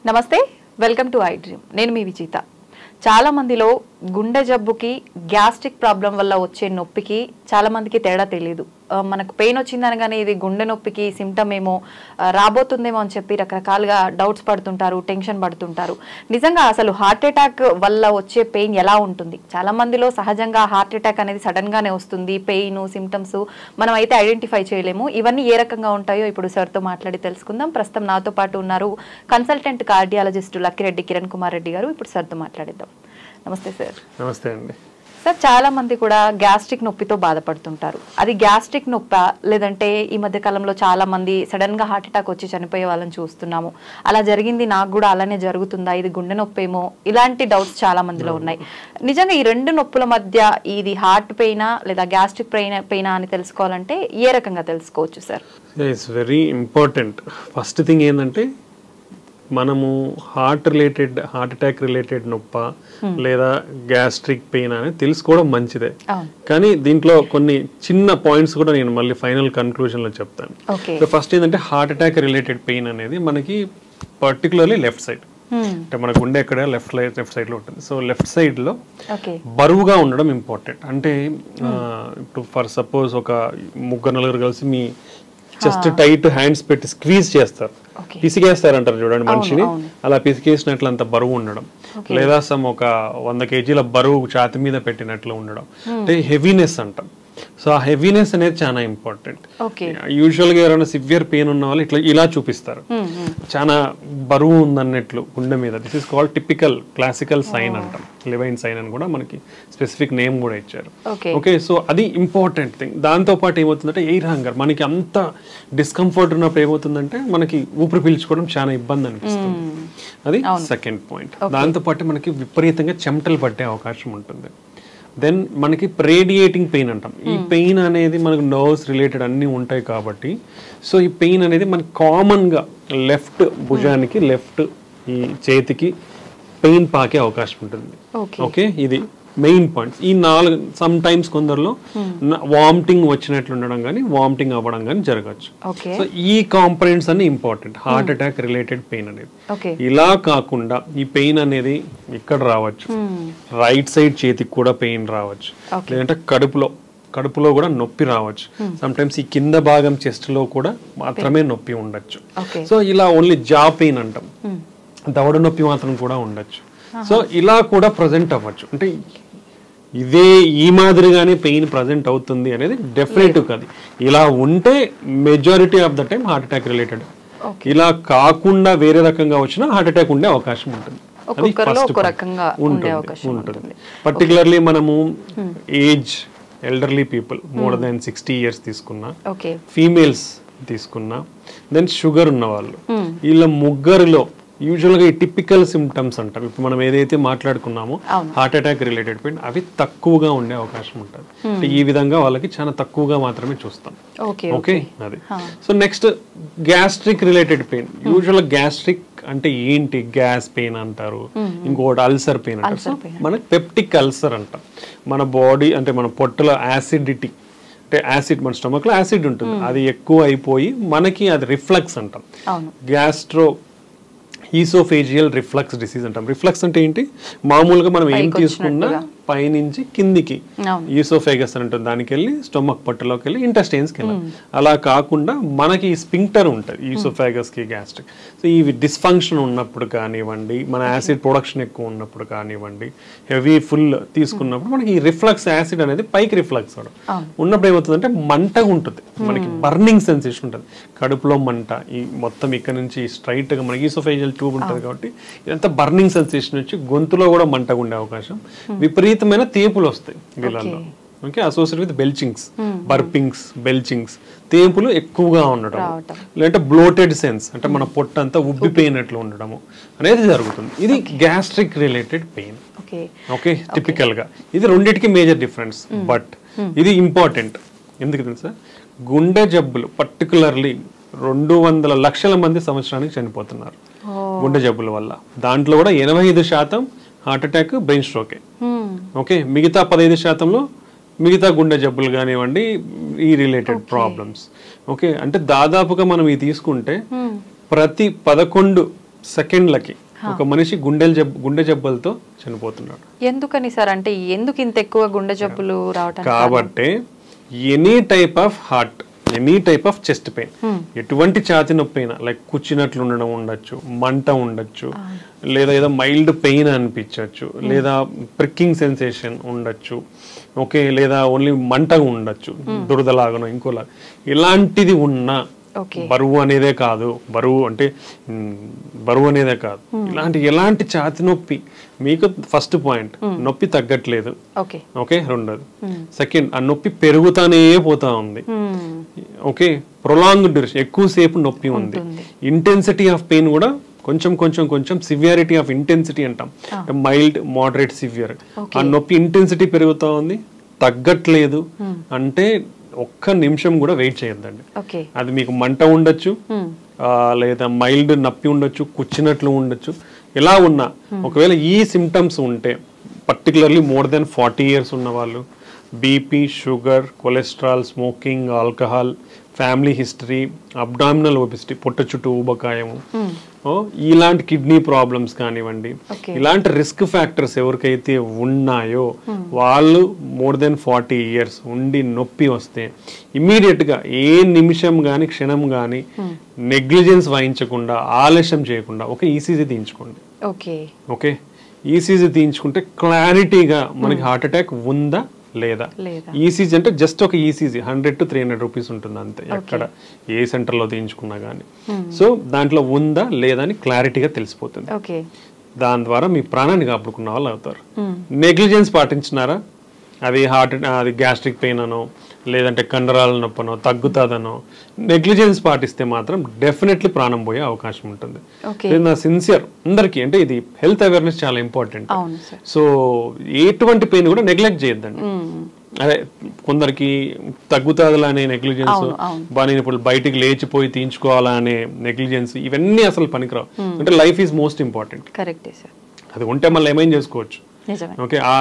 నమస్తే, welcome to I dream. నేను మీ విజిత. చాలా మందిలో గుండె జబ్బుకి గ్యాస్ట్రిక్ ప్రాబ్లం వల్ల వచ్చే నొప్పికి చాలా మందికి తేడా తెలియదు. మనకు పెయిన్ వచ్చిందనగానే ఇది గుండె నొప్పికి సిమ్టమ్ ఏమో రాబోతుందేమో అని చెప్పి రకరకాలుగా డౌట్స్ పడుతుంటారు, టెన్షన్ పడుతుంటారు. నిజంగా అసలు హార్ట్ అటాక్ వల్ల వచ్చే పెయిన్ ఎలా ఉంటుంది? చాలా మందిలో సహజంగా హార్ట్ అటాక్ అనేది సడన్ గానే వస్తుంది. పెయిన్ సిమ్టమ్స్ మనం అయితే ఐడెంటిఫై చేయలేము. ఇవన్నీ ఏ రకంగా ఉంటాయో ఇప్పుడు సార్తో మాట్లాడి తెలుసుకుందాం. ప్రస్తుతం నాతో పాటు ఉన్నారు కన్సల్టెంట్ కార్డియాలజిస్ట్ లక్కిరెడ్డి కిరణ్ కుమార్ రెడ్డి గారు. ఇప్పుడు సార్తో మాట్లాడిద్దాం. నమస్తే సార్. నమస్తే అండి. సార్, చాలా మంది కూడా గ్యాస్ట్రిక్ నొప్పితో బాధపడుతుంటారు. అది గ్యాస్ట్రిక్ నొప్పా, లేదంటే ఈ మధ్య కాలంలో చాలా మంది సడన్ గా హార్ట్ అటాక్ వచ్చి చనిపోయే వాళ్ళని చూస్తున్నాము. అలా జరిగింది, నాకు కూడా అలానే జరుగుతుందా, ఇది గుండె నొప్పి ఏమో, ఇలాంటి డౌట్స్ చాలా మందిలో ఉన్నాయి. నిజంగా ఈ రెండు నొప్పుల మధ్య ఇది హార్ట్ పెయినా లేదా గ్యాస్ట్రిక్ పెయినా అని తెలుసుకోవాలంటే ఏ రకంగా తెలుసుకోవచ్చు sir? It's very important. First thing ఏంటంటే మనము హార్ట్ అటాక్ రిలేటెడ్ నొప్ప లేదా గ్యాస్ట్రిక్ పెయిన్ అనేది తెలుసుకోవడం మంచిదే. కానీ దీంట్లో కొన్ని చిన్న పాయింట్స్ కూడా నేను మళ్ళీ ఫైనల్ కన్క్లూజన్ లో చెప్తాను. ఫస్ట్ ఏంటంటే హార్ట్ అటాక్ రిలేటెడ్ పెయిన్ అనేది మనకి పర్టికులర్లీ లెఫ్ట్ సైడ్, అంటే మన గుండె ఎక్కడ లెఫ్ట్ సైడ్ లో ఉంటుంది. సో లెఫ్ట్ సైడ్ లో బరువుగా ఉండడం ఇంపార్టెంట్. అంటే ఇప్పుడు ఫర్ సపోజ్ ఒక నలుగురు కలిసి మీ జస్ట్ టైట్ హ్యాండ్స్ పెట్టి స్క్వీజ్ చేస్తారు, పిసికేస్తారు అంటారు చూడండి మనిషిని, అలా పిసికేసినట్లు అంత బరువు ఉండడం, లేదా ఒక 100 kg బరువు ఛాతి మీద పెట్టినట్లు ఉండడం, అంటే హెవీనెస్ అంటాం. సో ఆ హెవీనెస్ అనేది చాలా ఇంపార్టెంట్. యూజువల్ గా ఎవరైనా సివియర్ పెయిన్ ఉన్న వాళ్ళు ఇలా చూపిస్తారు, చాలా బరువు ఉందన్నట్లు గుండె మీద. This is called typical classical sign అంటాం. లెవైన్ సైన్ అని కూడా మనకి స్పెసిఫిక్ నేమ్ కూడా ఇచ్చారు. ఓకే, సో అది ఇంపార్టెంట్ థింగ్. దాంతో పాటు ఏమవుతుందంటే ఎయిర్ హంగర్. మనకి అంత డిస్కంఫర్ట్ ఉన్నప్పుడు ఏమవుతుందంటే మనకి ఊపిరి పీల్చుకోవడం చాలా ఇబ్బంది అనిపిస్తుంది. అది సెకండ్ పాయింట్. దాంతో పాటు మనకి విపరీతంగా చెమటలు పట్టే అవకాశం ఉంటుంది. దెన్ మనకి రేడియేటింగ్ పెయిన్ అంటాం. ఈ పెయిన్ అనేది మనకు నర్వ్స్ రిలేటెడ్ అన్నీ ఉంటాయి కాబట్టి, సో ఈ పెయిన్ అనేది మనకి కామన్గా లెఫ్ట్ భుజానికి, లెఫ్ట్ ఈ చేతికి పెయిన్ పాకే అవకాశం ఉంటుంది. ఓకే, ఇది మెయిన్ పాయింట్స్. ఈ 4 సమ్ టైమ్స్ కొందరిలో వామిటింగ్ వచ్చినట్లు ఉండడం కానీ వామిటింగ్ అవ్వడం కానీ జరగచ్చు. సో ఈ కాంపనెంట్స్ అన్ని ఇంపార్టెంట్ కహార్ట్ అటాక్ రిలేటెడ్ పెయిన్ అనేది. ఇలా కాకుండా ఈ పెయిన్ అనేది ఇక్కడ రావచ్చు, రైట్ సైడ్ చేతికి కూడా పెయిన్ రావచ్చు, లేదంటే కడుపులో కూడా నొప్పి రావచ్చు. సమ్ టైమ్స్ ఈ కింద భాగం చెస్ట్ లో కూడా మాత్రమే నొప్పి ఉండొచ్చు. సో ఇలా ఓన్లీ జా పెయిన్ అంటాం, దవడ నొప్పి మాత్రం కూడా ఉండొచ్చు. సో ఇలా కూడా ప్రజెంట్ అవ్వచ్చు. అంటే ఇదే ఈ మాదిరిగానే పెయిన్ ప్రజెంట్ అవుతుంది అనేది డెఫినెటివ్ కాదు. ఇలా ఉంటే majority of the time heart attack related. ఇలా కాకుండా వేరే రకంగా వచ్చినా హార్ట్ అటాక్ ఉండే అవకాశం ఉంటుంది. ఉంటుంది. పర్టికులర్లీ మనము age elderly people more than 60 years తీసుకున్నా, ఫీమేల్స్ తీసుకున్నా, దెన్ షుగర్ ఉన్న వాళ్ళు, వీళ్ళ ముగ్గురిలో యూజువల్ గా ఈ టిపికల్ సిమ్టమ్స్ అంటాం. ఇప్పుడు మనం ఏదైతే మాట్లాడుకున్నామో హార్ట్ అటాక్ రిలేటెడ్ పెయిన్, అవి తక్కువగా ఉండే అవకాశం ఉంటుంది. అంటే ఈ విధంగా వాళ్ళకి చాలా తక్కువగా మాత్రమే చూస్తాం. ఓకే, అది. So next gastric related pain. Usual gastric అంటే ఏంటి? గ్యాస్ పెయిన్ అంటారు, ఇంకోటి అల్సర్ పెయిన్ అంటారు. సో మనకి పెప్టిక్ అల్సర్ అంటాం. మన బాడీ అంటే మన పొట్టలో యాసిడిటీ, అంటే యాసిడ్, మన స్టమక్ లో యాసిడ్ ఉంటుంది, అది ఎక్కువ అయిపోయి మనకి అది రిఫ్లక్స్ అంటాం. గ్యాస్ట్రో ఈసోఫేజియల్ రిఫ్లక్స్ డిసీజ్ అంటాం. రిఫ్లక్స్ అంటే ఏంటి? మామూలుగా మనం ఏం తీసుకున్నా పైనుంచి కిందికి ఈసోఫేగస్ అని ఉంటుంది, దానికి వెళ్ళి స్టొమక్ పొట్టలోకి వెళ్ళి ఇంటెస్టైన్స్కి వెళ్ళాలి. అలా కాకుండా మనకి స్పింక్టర్ ఉంటుంది ఈసోఫేగస్ కి, గ్యాస్ట్రిక్. సో ఇవి డిస్ఫంక్షన్ ఉన్నప్పుడు కానివ్వండి, మన యాసిడ్ ప్రొడక్షన్ ఎక్కువ ఉన్నప్పుడు కానివ్వండి, హెవీ ఫుల్ తీసుకున్నప్పుడు మనకి ఈ రిఫ్లక్స్ యాసిడ్ అనేది పైకి రిఫ్లక్స్ అవడం ఉన్నప్పుడు ఏమవుతుందంటే మంటగా ఉంటుంది, మనకి బర్నింగ్ సెన్సేషన్ ఉంటుంది, కడుపులో మంట. ఈ మొత్తం ఇక్కడ నుంచి స్ట్రైట్ గా మనకి ఈసోఫేజియల్ ట్యూబ్ ఉంటుంది కాబట్టి ఇదంతా బర్నింగ్ సెన్సేషన్ వచ్చి గొంతులో కూడా మంటగా ఉండే అవకాశం, విపరీతమైన తేపులు వస్తాయి వీళ్ళల్లో. Okay, associate with belchings, burpings, belchings, తేపులు ఎక్కువగా ఉండడం, లేదంటే బ్లోటెడ్ సెన్స్ అంటే మన పొట్ట అంతా ఉబ్బిపోయినట్లు ఉండడము అనేది జరుగుతుంది. ఇది gastric related pain. Okay, typical గా ఇది రెండింటికి మేజర్ డిఫరెన్స్. బట్ ఇది ఇంపార్టెంట్ ఎందుకు తెలుసా? గుండె జబ్బులు పర్టికులర్లీ 200 లక్షల మంది సంవత్సరానికి చనిపోతున్నారు గుండె జబ్బుల వల్ల. దాంట్లో కూడా 85% హార్ట్ అటాక్, బ్రెయిన్ స్ట్రోకే. ఓకే, మిగతా 15%లో మిగతా గుండె జబ్బులు కానివ్వండి, ఈ రిలేటెడ్ ప్రాబ్లమ్స్. ఓకే, అంటే దాదాపుగా మనం ఇది తీసుకుంటే ప్రతి 11 సెకండ్లకి ఒక మనిషి గుండె జబ్బులతో చనిపోతున్నాడు. ఎందుకని సార్? అంటే ఎందుకు ఇంత ఎక్కువ గుండె జబ్బులు రావటం? కాబట్టి any type of heart, any type of chest pain, ఎటువంటి ఛాతి నొప్పి అయినా, లైక్ కూర్చున్నట్లు ఉండడం ఉండొచ్చు, మంట ఉండొచ్చు, లేదా ఏదో మైల్డ్ పెయిన్ అనిపించవచ్చు, లేదా ప్రిక్కింగ్ సెన్సేషన్ ఉండొచ్చు, ఓకే, లేదా ఓన్లీ మంటగా ఉండొచ్చు, దురదలాగనో ఇంకోలాగా, ఇలాంటిది ఉన్నా బరువు అనేదే కాదు, ఎలాంటి ఛాతి నొప్పి మీకు ఫస్ట్ పాయింట్, నొప్పి తగ్గట్లేదు, ఓకే, రెండోది. సెకండ్, ఆ నొప్పి పెరుగుతానే పోతా ఉంది, ఓకే, ప్రొలాంగ్ డ్యూరేషన్, ఎక్కువసేపు నొప్పి ఉంది, ఇంటెన్సిటీ ఆఫ్ పెయిన్ కూడా కొంచెం సివియారిటీ ఆఫ్ ఇంటెన్సిటీ అంటాం, మైల్డ్, మోడరేట్, సివియర్, ఆ నొప్పి ఇంటెన్సిటీ పెరుగుతా ఉంది, తగ్గట్లేదు అంటే ఒక్క నిమిషం కూడా వెయిట్ చేయొద్దండి. అది మీకు మంట ఉండొచ్చు, లేదా మైల్డ్ నొప్పి ఉండొచ్చు, కూర్చున్నట్లు ఉండొచ్చు, ఇలా ఉన్నా ఒకవేళ ఈ సిమ్టమ్స్ ఉంటే, పర్టికులర్లీ మోర్ దెన్ 40 years ఉన్న వాళ్ళు, BP, sugar, cholesterol, smoking, alcohol, family history, abdominal obesity, పొట్ట చుట్టూ ఊబకాయము, ఇలాంటి కిడ్నీ ప్రాబ్లమ్స్ కానివ్వండి, ఇలాంటి రిస్క్ ఫ్యాక్టర్స్ ఎవరికైతే ఉన్నాయో వాళ్ళు మోర్ దెన్ 40 years ఉండి నొప్పి వస్తే ఇమ్మీడియట్ గా ఏ నిమిషం గాని క్షణం గాని నెగ్లిజెన్స్ వహించకుండా, ఆలస్యం చేయకుండా ఒక ఈసీజీ తీయించుకోండి. ఓకే, ఈసీజీ తీయించుకుంటే క్లారిటీగా మనకి హార్ట్ అటాక్ ఉందా లేదా. ఈసీజీ అంటే జస్ట్ ఒక ఈసీజీ 100 to 300 rupees ఉంటుంది అంతే, ఎక్కడ ఏ సెంటర్లో తీయించుకున్నా కానీ. సో దాంట్లో ఉందా లేదా అని క్లారిటీగా తెలిసిపోతుంది. దాని ద్వారా మీ ప్రాణాన్ని కాపాడుకున్న వాళ్ళు అవుతారు. నెగ్లిజెన్స్ పాటించినారా, అది గ్యాస్ట్రిక్ పెయిన్ అనో, లేదంటే కండరాల నొప్పనో, తగ్గుతుందనో నెగ్లిజెన్స్ పాటిస్తే మాత్రం డెఫినెట్లీ ప్రాణం పోయే అవకాశం ఉంటుంది. నా సిన్సియర్ అందరికీ, అంటే ఇది హెల్త్ అవేర్నెస్ చాలా ఇంపార్టెంట్. సో ఎటువంటి పెయిన్ కూడా నెగ్లెక్ట్ చేయొద్దండి. అదే కొందరికి తగ్గుతుందిలా అనే నెగ్లిజెన్స్, బాగా ఇప్పుడు బయటికి లేచిపోయి తీయించుకోవాలా అనే నెగ్లిజెన్స్, ఇవన్నీ అసలు పనికిరావు. అంటే లైఫ్ ఈజ్ మోస్ట్ ఇంపార్టెంట్. అది ఉంటే మళ్ళీ ఏమైనా చేసుకోవచ్చు. ఓకే, ఆ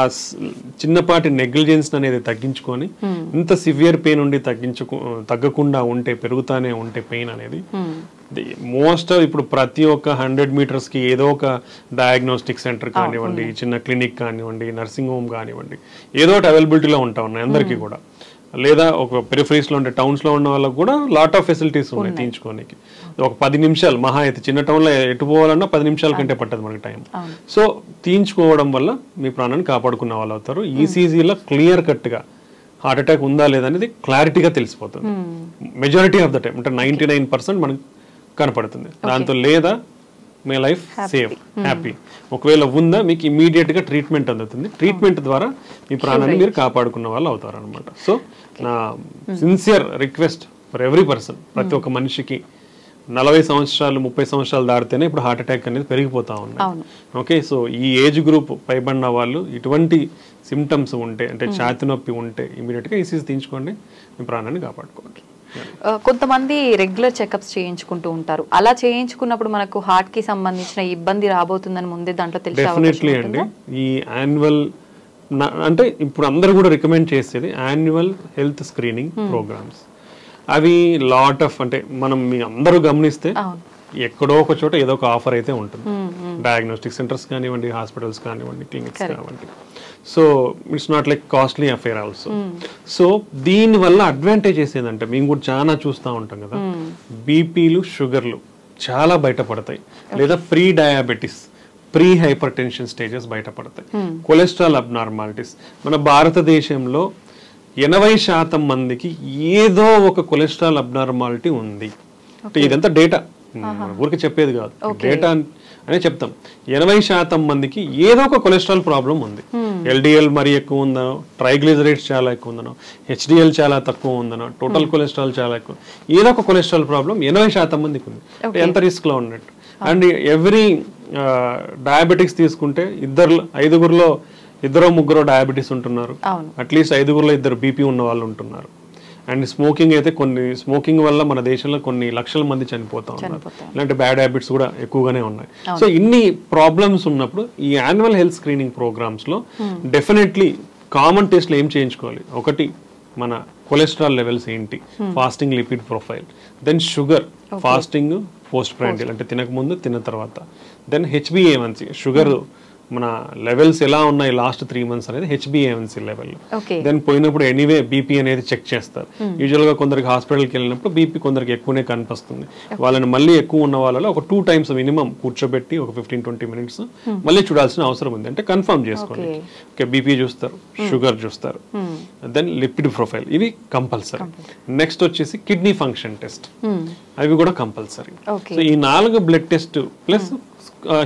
చిన్నపాటి నెగ్లిజెన్స్ అనేది తగ్గించుకొని ఇంత సివియర్ పెయిన్ ఉండి తగ్గకుండా ఉంటే, పెరుగుతానే ఉంటే పెయిన్ అనేది మోస్ట్ ఇప్పుడు ప్రతి ఒక్క 100 meters కి ఏదో ఒక డయాగ్నోస్టిక్ సెంటర్ కానివ్వండి, చిన్న క్లినిక్ కానివ్వండి, నర్సింగ్ హోమ్ కానివ్వండి, ఏదో ఒకటి అవైలబిలిటీలో ఉంటా ఉన్నాయి అందరికీ కూడా. లేదా ఒక పెరిఫరీస్ లో ఉండే టౌన్స్ లో ఉన్న వాళ్ళకి కూడా లాట్ ఆఫ్ ఫెసిలిటీస్ ఉన్నాయి తీయించుకోనికి. ఒక 10 నిమిషాలు మహా అయితే, చిన్న టౌన్ లో ఎటు పోవాలన్నా 10 నిమిషాల కంటే పట్టదు మనకి టైం. సో తీయించుకోవడం వల్ల మీ ప్రాణాన్ని కాపాడుకున్న వాళ్ళు అవుతారు. ఈసీజీలో క్లియర్ కట్ గా హార్ట్ అటాక్ ఉందా లేదా అనేది క్లారిటీగా తెలిసిపోతుంది మెజారిటీ ఆఫ్ ద టైం. అంటే 99% మనకు కనపడుతుంది. దాంతో లేదా మీ లైఫ్ సేవ్, హ్యాపీ. ఒకవేళ ఉందా మీకు ఇమీడియట్ గా ట్రీట్మెంట్ అందుతుంది. ట్రీట్మెంట్ ద్వారా మీ ప్రాణాన్ని మీరు కాపాడుకున్న వాళ్ళు అవుతారు అనమాట. సో నా sincere request for every person, ప్రతి ఒక్క మనిషికి 40 సంవత్సరాలు 30 సంవత్సరాలు దాటితేనే ఇప్పుడు హార్ట్ అటాక్ అనేది పెరిగిపోతా ఉన్నాయి. ఓకే, సో ఈ ఏజ్ గ్రూప్ పైబడిన వాళ్ళు ఇటువంటి సిమ్టమ్స్ ఉంటే, అంటే ఛాతి నొప్పి ఉంటే ఇమీడియట్ గా ఈసీజీ తీయించుకోండి, మీ ప్రాణాన్ని కాపాడుకోండి. కొంతమంది రెగ్యులర్ చెకప్స్ చేయించుకుంటూ ఉంటారు. అలా చేయించుకున్నప్పుడు మనకు హార్ట్ కి సంబంధించిన ఇబ్బంది రాబోతుందని ముందే దాంట్లో తెలిసి డెఫినెట్లీ అండి. ఈ యాన్యువల్, అంటే ఇప్పుడు అందరూ కూడా రికమెండ్ చేసేది యాన్యువల్ హెల్త్ స్క్రీనింగ్ ప్రోగ్రామ్స్. అవి లాట్ ఆఫ్, అంటే మనం మీ అందరూ గమనిస్తే ఎక్కడో ఒక చోట ఏదో ఒక ఆఫర్ అయితే ఉంటుంది. డయాగ్నోస్టిక్ సెంటర్స్ కానివ్వండి, హాస్పిటల్స్ కానివ్వండి, క్లినిక్స్ కానివ్వండి. So it's not like costly affair also. So దీని వల్ల అడ్వాంటేజెస్ ఏంటంటే, మేము కూడా చాలా చూస్తూ ఉంటాం కదా, బీపీలు, షుగర్లు చాలా బయటపడతాయి, లేదా pre diabetes, pre hyper tension stages బయటపడతాయి, కొలెస్ట్రాల్ అబ్నార్మాలిటీస్. మన భారతదేశంలో 80% మందికి ఏదో ఒక కొలెస్ట్రాల్ అబ్నార్మాలిటీ ఉంది. ఇదంతా డేటా, ఊరికి చెప్పేది కాదు, డేటా అనే చెప్తాం. 80% మందికి ఏదో ఒక కొలెస్ట్రాల్ ప్రాబ్లం ఉంది. ఎల్డిఎల్ మరీ ఎక్కువ ఉందనో, ట్రైగ్లిజరైడ్స్ చాలా ఎక్కువ ఉందనో, హెచ్డిఎల్ చాలా తక్కువ ఉందనో, టోటల్ కొలెస్ట్రాల్ చాలా ఎక్కువ, ఏదో ఒక కొలెస్ట్రాల్ ప్రాబ్లం 80% మందికి ఉంది. ఎంత రిస్క్ లో ఉన్నట్టు. అండ్ ఎవ్రీ డయాబెటిక్స్ తీసుకుంటే 5గురిలో 2-3 డయాబెటీస్ ఉంటున్నారు, అట్లీస్ట్ 5గురిలో 2 బీపీ ఉన్న వాళ్ళు ఉంటున్నారు. అండ్ స్మోకింగ్ అయితే, స్మోకింగ్ వల్ల మన దేశంలో కొన్ని లక్షల మంది చనిపోతా ఉన్నారు. ఇలాంటి బ్యాడ్ హ్యాబిట్స్ కూడా ఎక్కువగానే ఉన్నాయి. సో ఇన్ని ప్రాబ్లమ్స్ ఉన్నప్పుడు ఈ యాన్యువల్ హెల్త్ స్క్రీనింగ్ ప్రోగ్రామ్స్ లో డెఫినెట్లీ కామన్ టెస్ట్లు ఏం చేయించుకోవాలి. ఒకటి మన కొలెస్ట్రాల్ లెవెల్స్ ఏంటి, fasting lipid profile, then sugar, fasting post prandial అంటే తినకముందు తిన్న తర్వాత, దెన్ HbA1c షుగర్ మన లెవెల్స్ ఎలా ఉన్నాయి లాస్ట్ 3 months అనేది HbA1c లెవెల్. దెన్ పోయినప్పుడు ఎనీవే బీపీ అనేది చెక్ చేస్తారు. యూజువల్ గా కొందరికి హాస్పిటల్కి వెళ్ళినప్పుడు బీపీ కొందరికి ఎక్కువనే కనిపిస్తుంది. వాళ్ళని మళ్ళీ ఎక్కువ ఉన్న వాళ్ళలో ఒక 2 times మినిమం కూర్చోబెట్టి ఒక 15-20 minutes మళ్ళీ చూడాల్సిన అవసరం ఉంది. అంటే కన్ఫర్మ్ చేసుకోండి. ఓకే, బీపీ చూస్తారు, షుగర్ చూస్తారు, దెన్ లిపిడ్ ప్రొఫైల్, ఇవి కంపల్సరీ. నెక్స్ట్ వచ్చేసి కిడ్నీ ఫంక్షన్ టెస్ట్, అవి కూడా కంపల్సరీ. సో ఈ 4 బ్లడ్ టెస్ట్ ప్లస్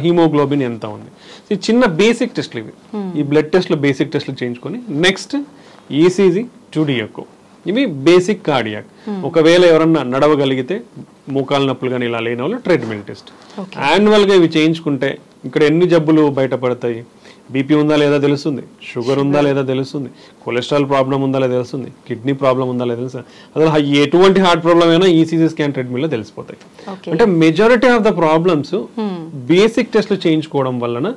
హీమోగ్లోబిన్ ఎంత ఉంది, ఈ చిన్న బేసిక్ టెస్ట్లు ఇవి. ఈ బ్లడ్ టెస్ట్లు బేసిక్ టెస్ట్లు చేయించుకొని నెక్స్ట్ ECG 2D ఎకో, ఇవి బేసిక్ కార్డియాక్. ఒకవేళ ఎవరన్నా నడవగలిగితే మోకాలు నొప్పులు కానీ ఇలా లేని వాళ్ళు ట్రీట్మెంట్ టెస్ట్. యాన్యువల్గా ఇవి చేయించుకుంటే ఇక్కడ ఎన్ని జబ్బులు బయటపడతాయి, బీపీ ఉందా లేదా తెలుస్తుంది, షుగర్ ఉందా లేదా తెలుస్తుంది, కొలెస్ట్రాల్ ప్రాబ్లం ఉందా లేదా తెలుస్తుంది, కిడ్నీ ప్రాబ్లం ఉందా లేదా తెలుస్తుంది. అసలు ఎటువంటి హార్ట్ ప్రాబ్లం అయినా ECG స్కాన్ ట్రీట్మెంట్లో తెలిసిపోతాయి. అంటే majority of the problems basic టెస్ట్లు చేయించుకోవడం వలన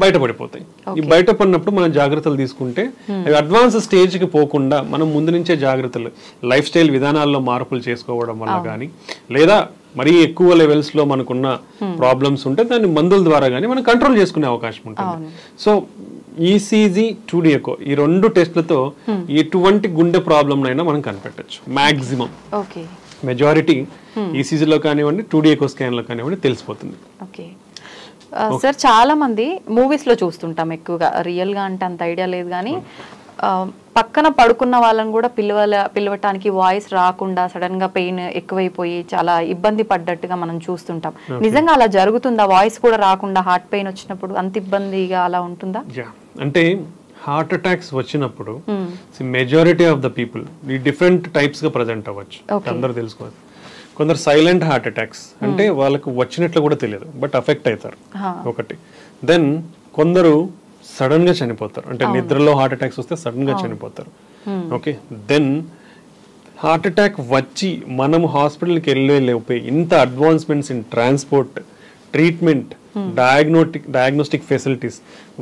బయటపడిపోతాయి. ఈ బయటపడినప్పుడు మనం జాగ్రత్తలు తీసుకుంటే అవి అడ్వాన్స్ స్టేజ్కి పోకుండా మనం ముందు నుంచే జాగ్రత్తలు, లైఫ్ స్టైల్ విధానాల్లో మార్పులు చేసుకోవడం వల్ల కానీ, లేదా మరీ ఎక్కువ లెవెల్స్ లో మనకున్న ప్రాబ్లమ్స్ ఉంటే దాన్ని మందుల ద్వారా కానీ మనం కంట్రోల్ చేసుకునే అవకాశం ఉంటుంది. సో ECG 2D ఎకో ఈ 2 టెస్ట్లతో ఎటువంటి గుండె ప్రాబ్లం అయినా మనం కనిపెట్టచ్చు. మాక్సిమం మెజారిటీ ECG లో కానివ్వండి, 2D ఎకో స్కాన్ లో కానివ్వండి తెలిసిపోతుంది. సార్ చాలా మంది మూవీస్ లో చూస్తుంటాం ఎక్కువగా, రియల్ గా అంటే అంత ఐడియా లేదు కానీ పక్కన పడుకున్న వాళ్ళని కూడా పిలవటానికి వాయిస్ రాకుండా సడన్ గా పెయిన్ ఎక్కువైపోయి చాలా ఇబ్బంది పడ్డట్టుగా మనం చూస్తుంటాం. నిజంగా అలా జరుగుతుందా? వాయిస్ కూడా రాకుండా హార్ట్ పెయిన్ వచ్చినప్పుడు అంత ఇబ్బందిగా అలా ఉంటుందా? అంటే హార్ట్ అటాక్స్ వచ్చినప్పుడు మెజారిటీ ఆఫ్ ద పీపుల్ ఈ డిఫరెంట్ టైప్స్ గా ప్రజెంట్ అవ్వచ్చు. అందరూ తెలుసుకోవాలి. కొందరు సైలెంట్ హార్ట్ అటాక్స్ అంటే వాళ్ళకు వచ్చినట్లు కూడా తెలియదు, బట్ అఫెక్ట్ అవుతారు ఒకటి. దెన్ కొందరు సడన్ గా చనిపోతారు, అంటే నిద్రలో హార్ట్ అటాక్స్ వస్తే సడన్ గా చనిపోతారు. ఓకే, దెన్ హార్ట్ అటాక్ వచ్చి మనం హాస్పిటల్కి వెళ్ళలేకపోయి ఇంత advancements in transport, treatment, diagnostic facilities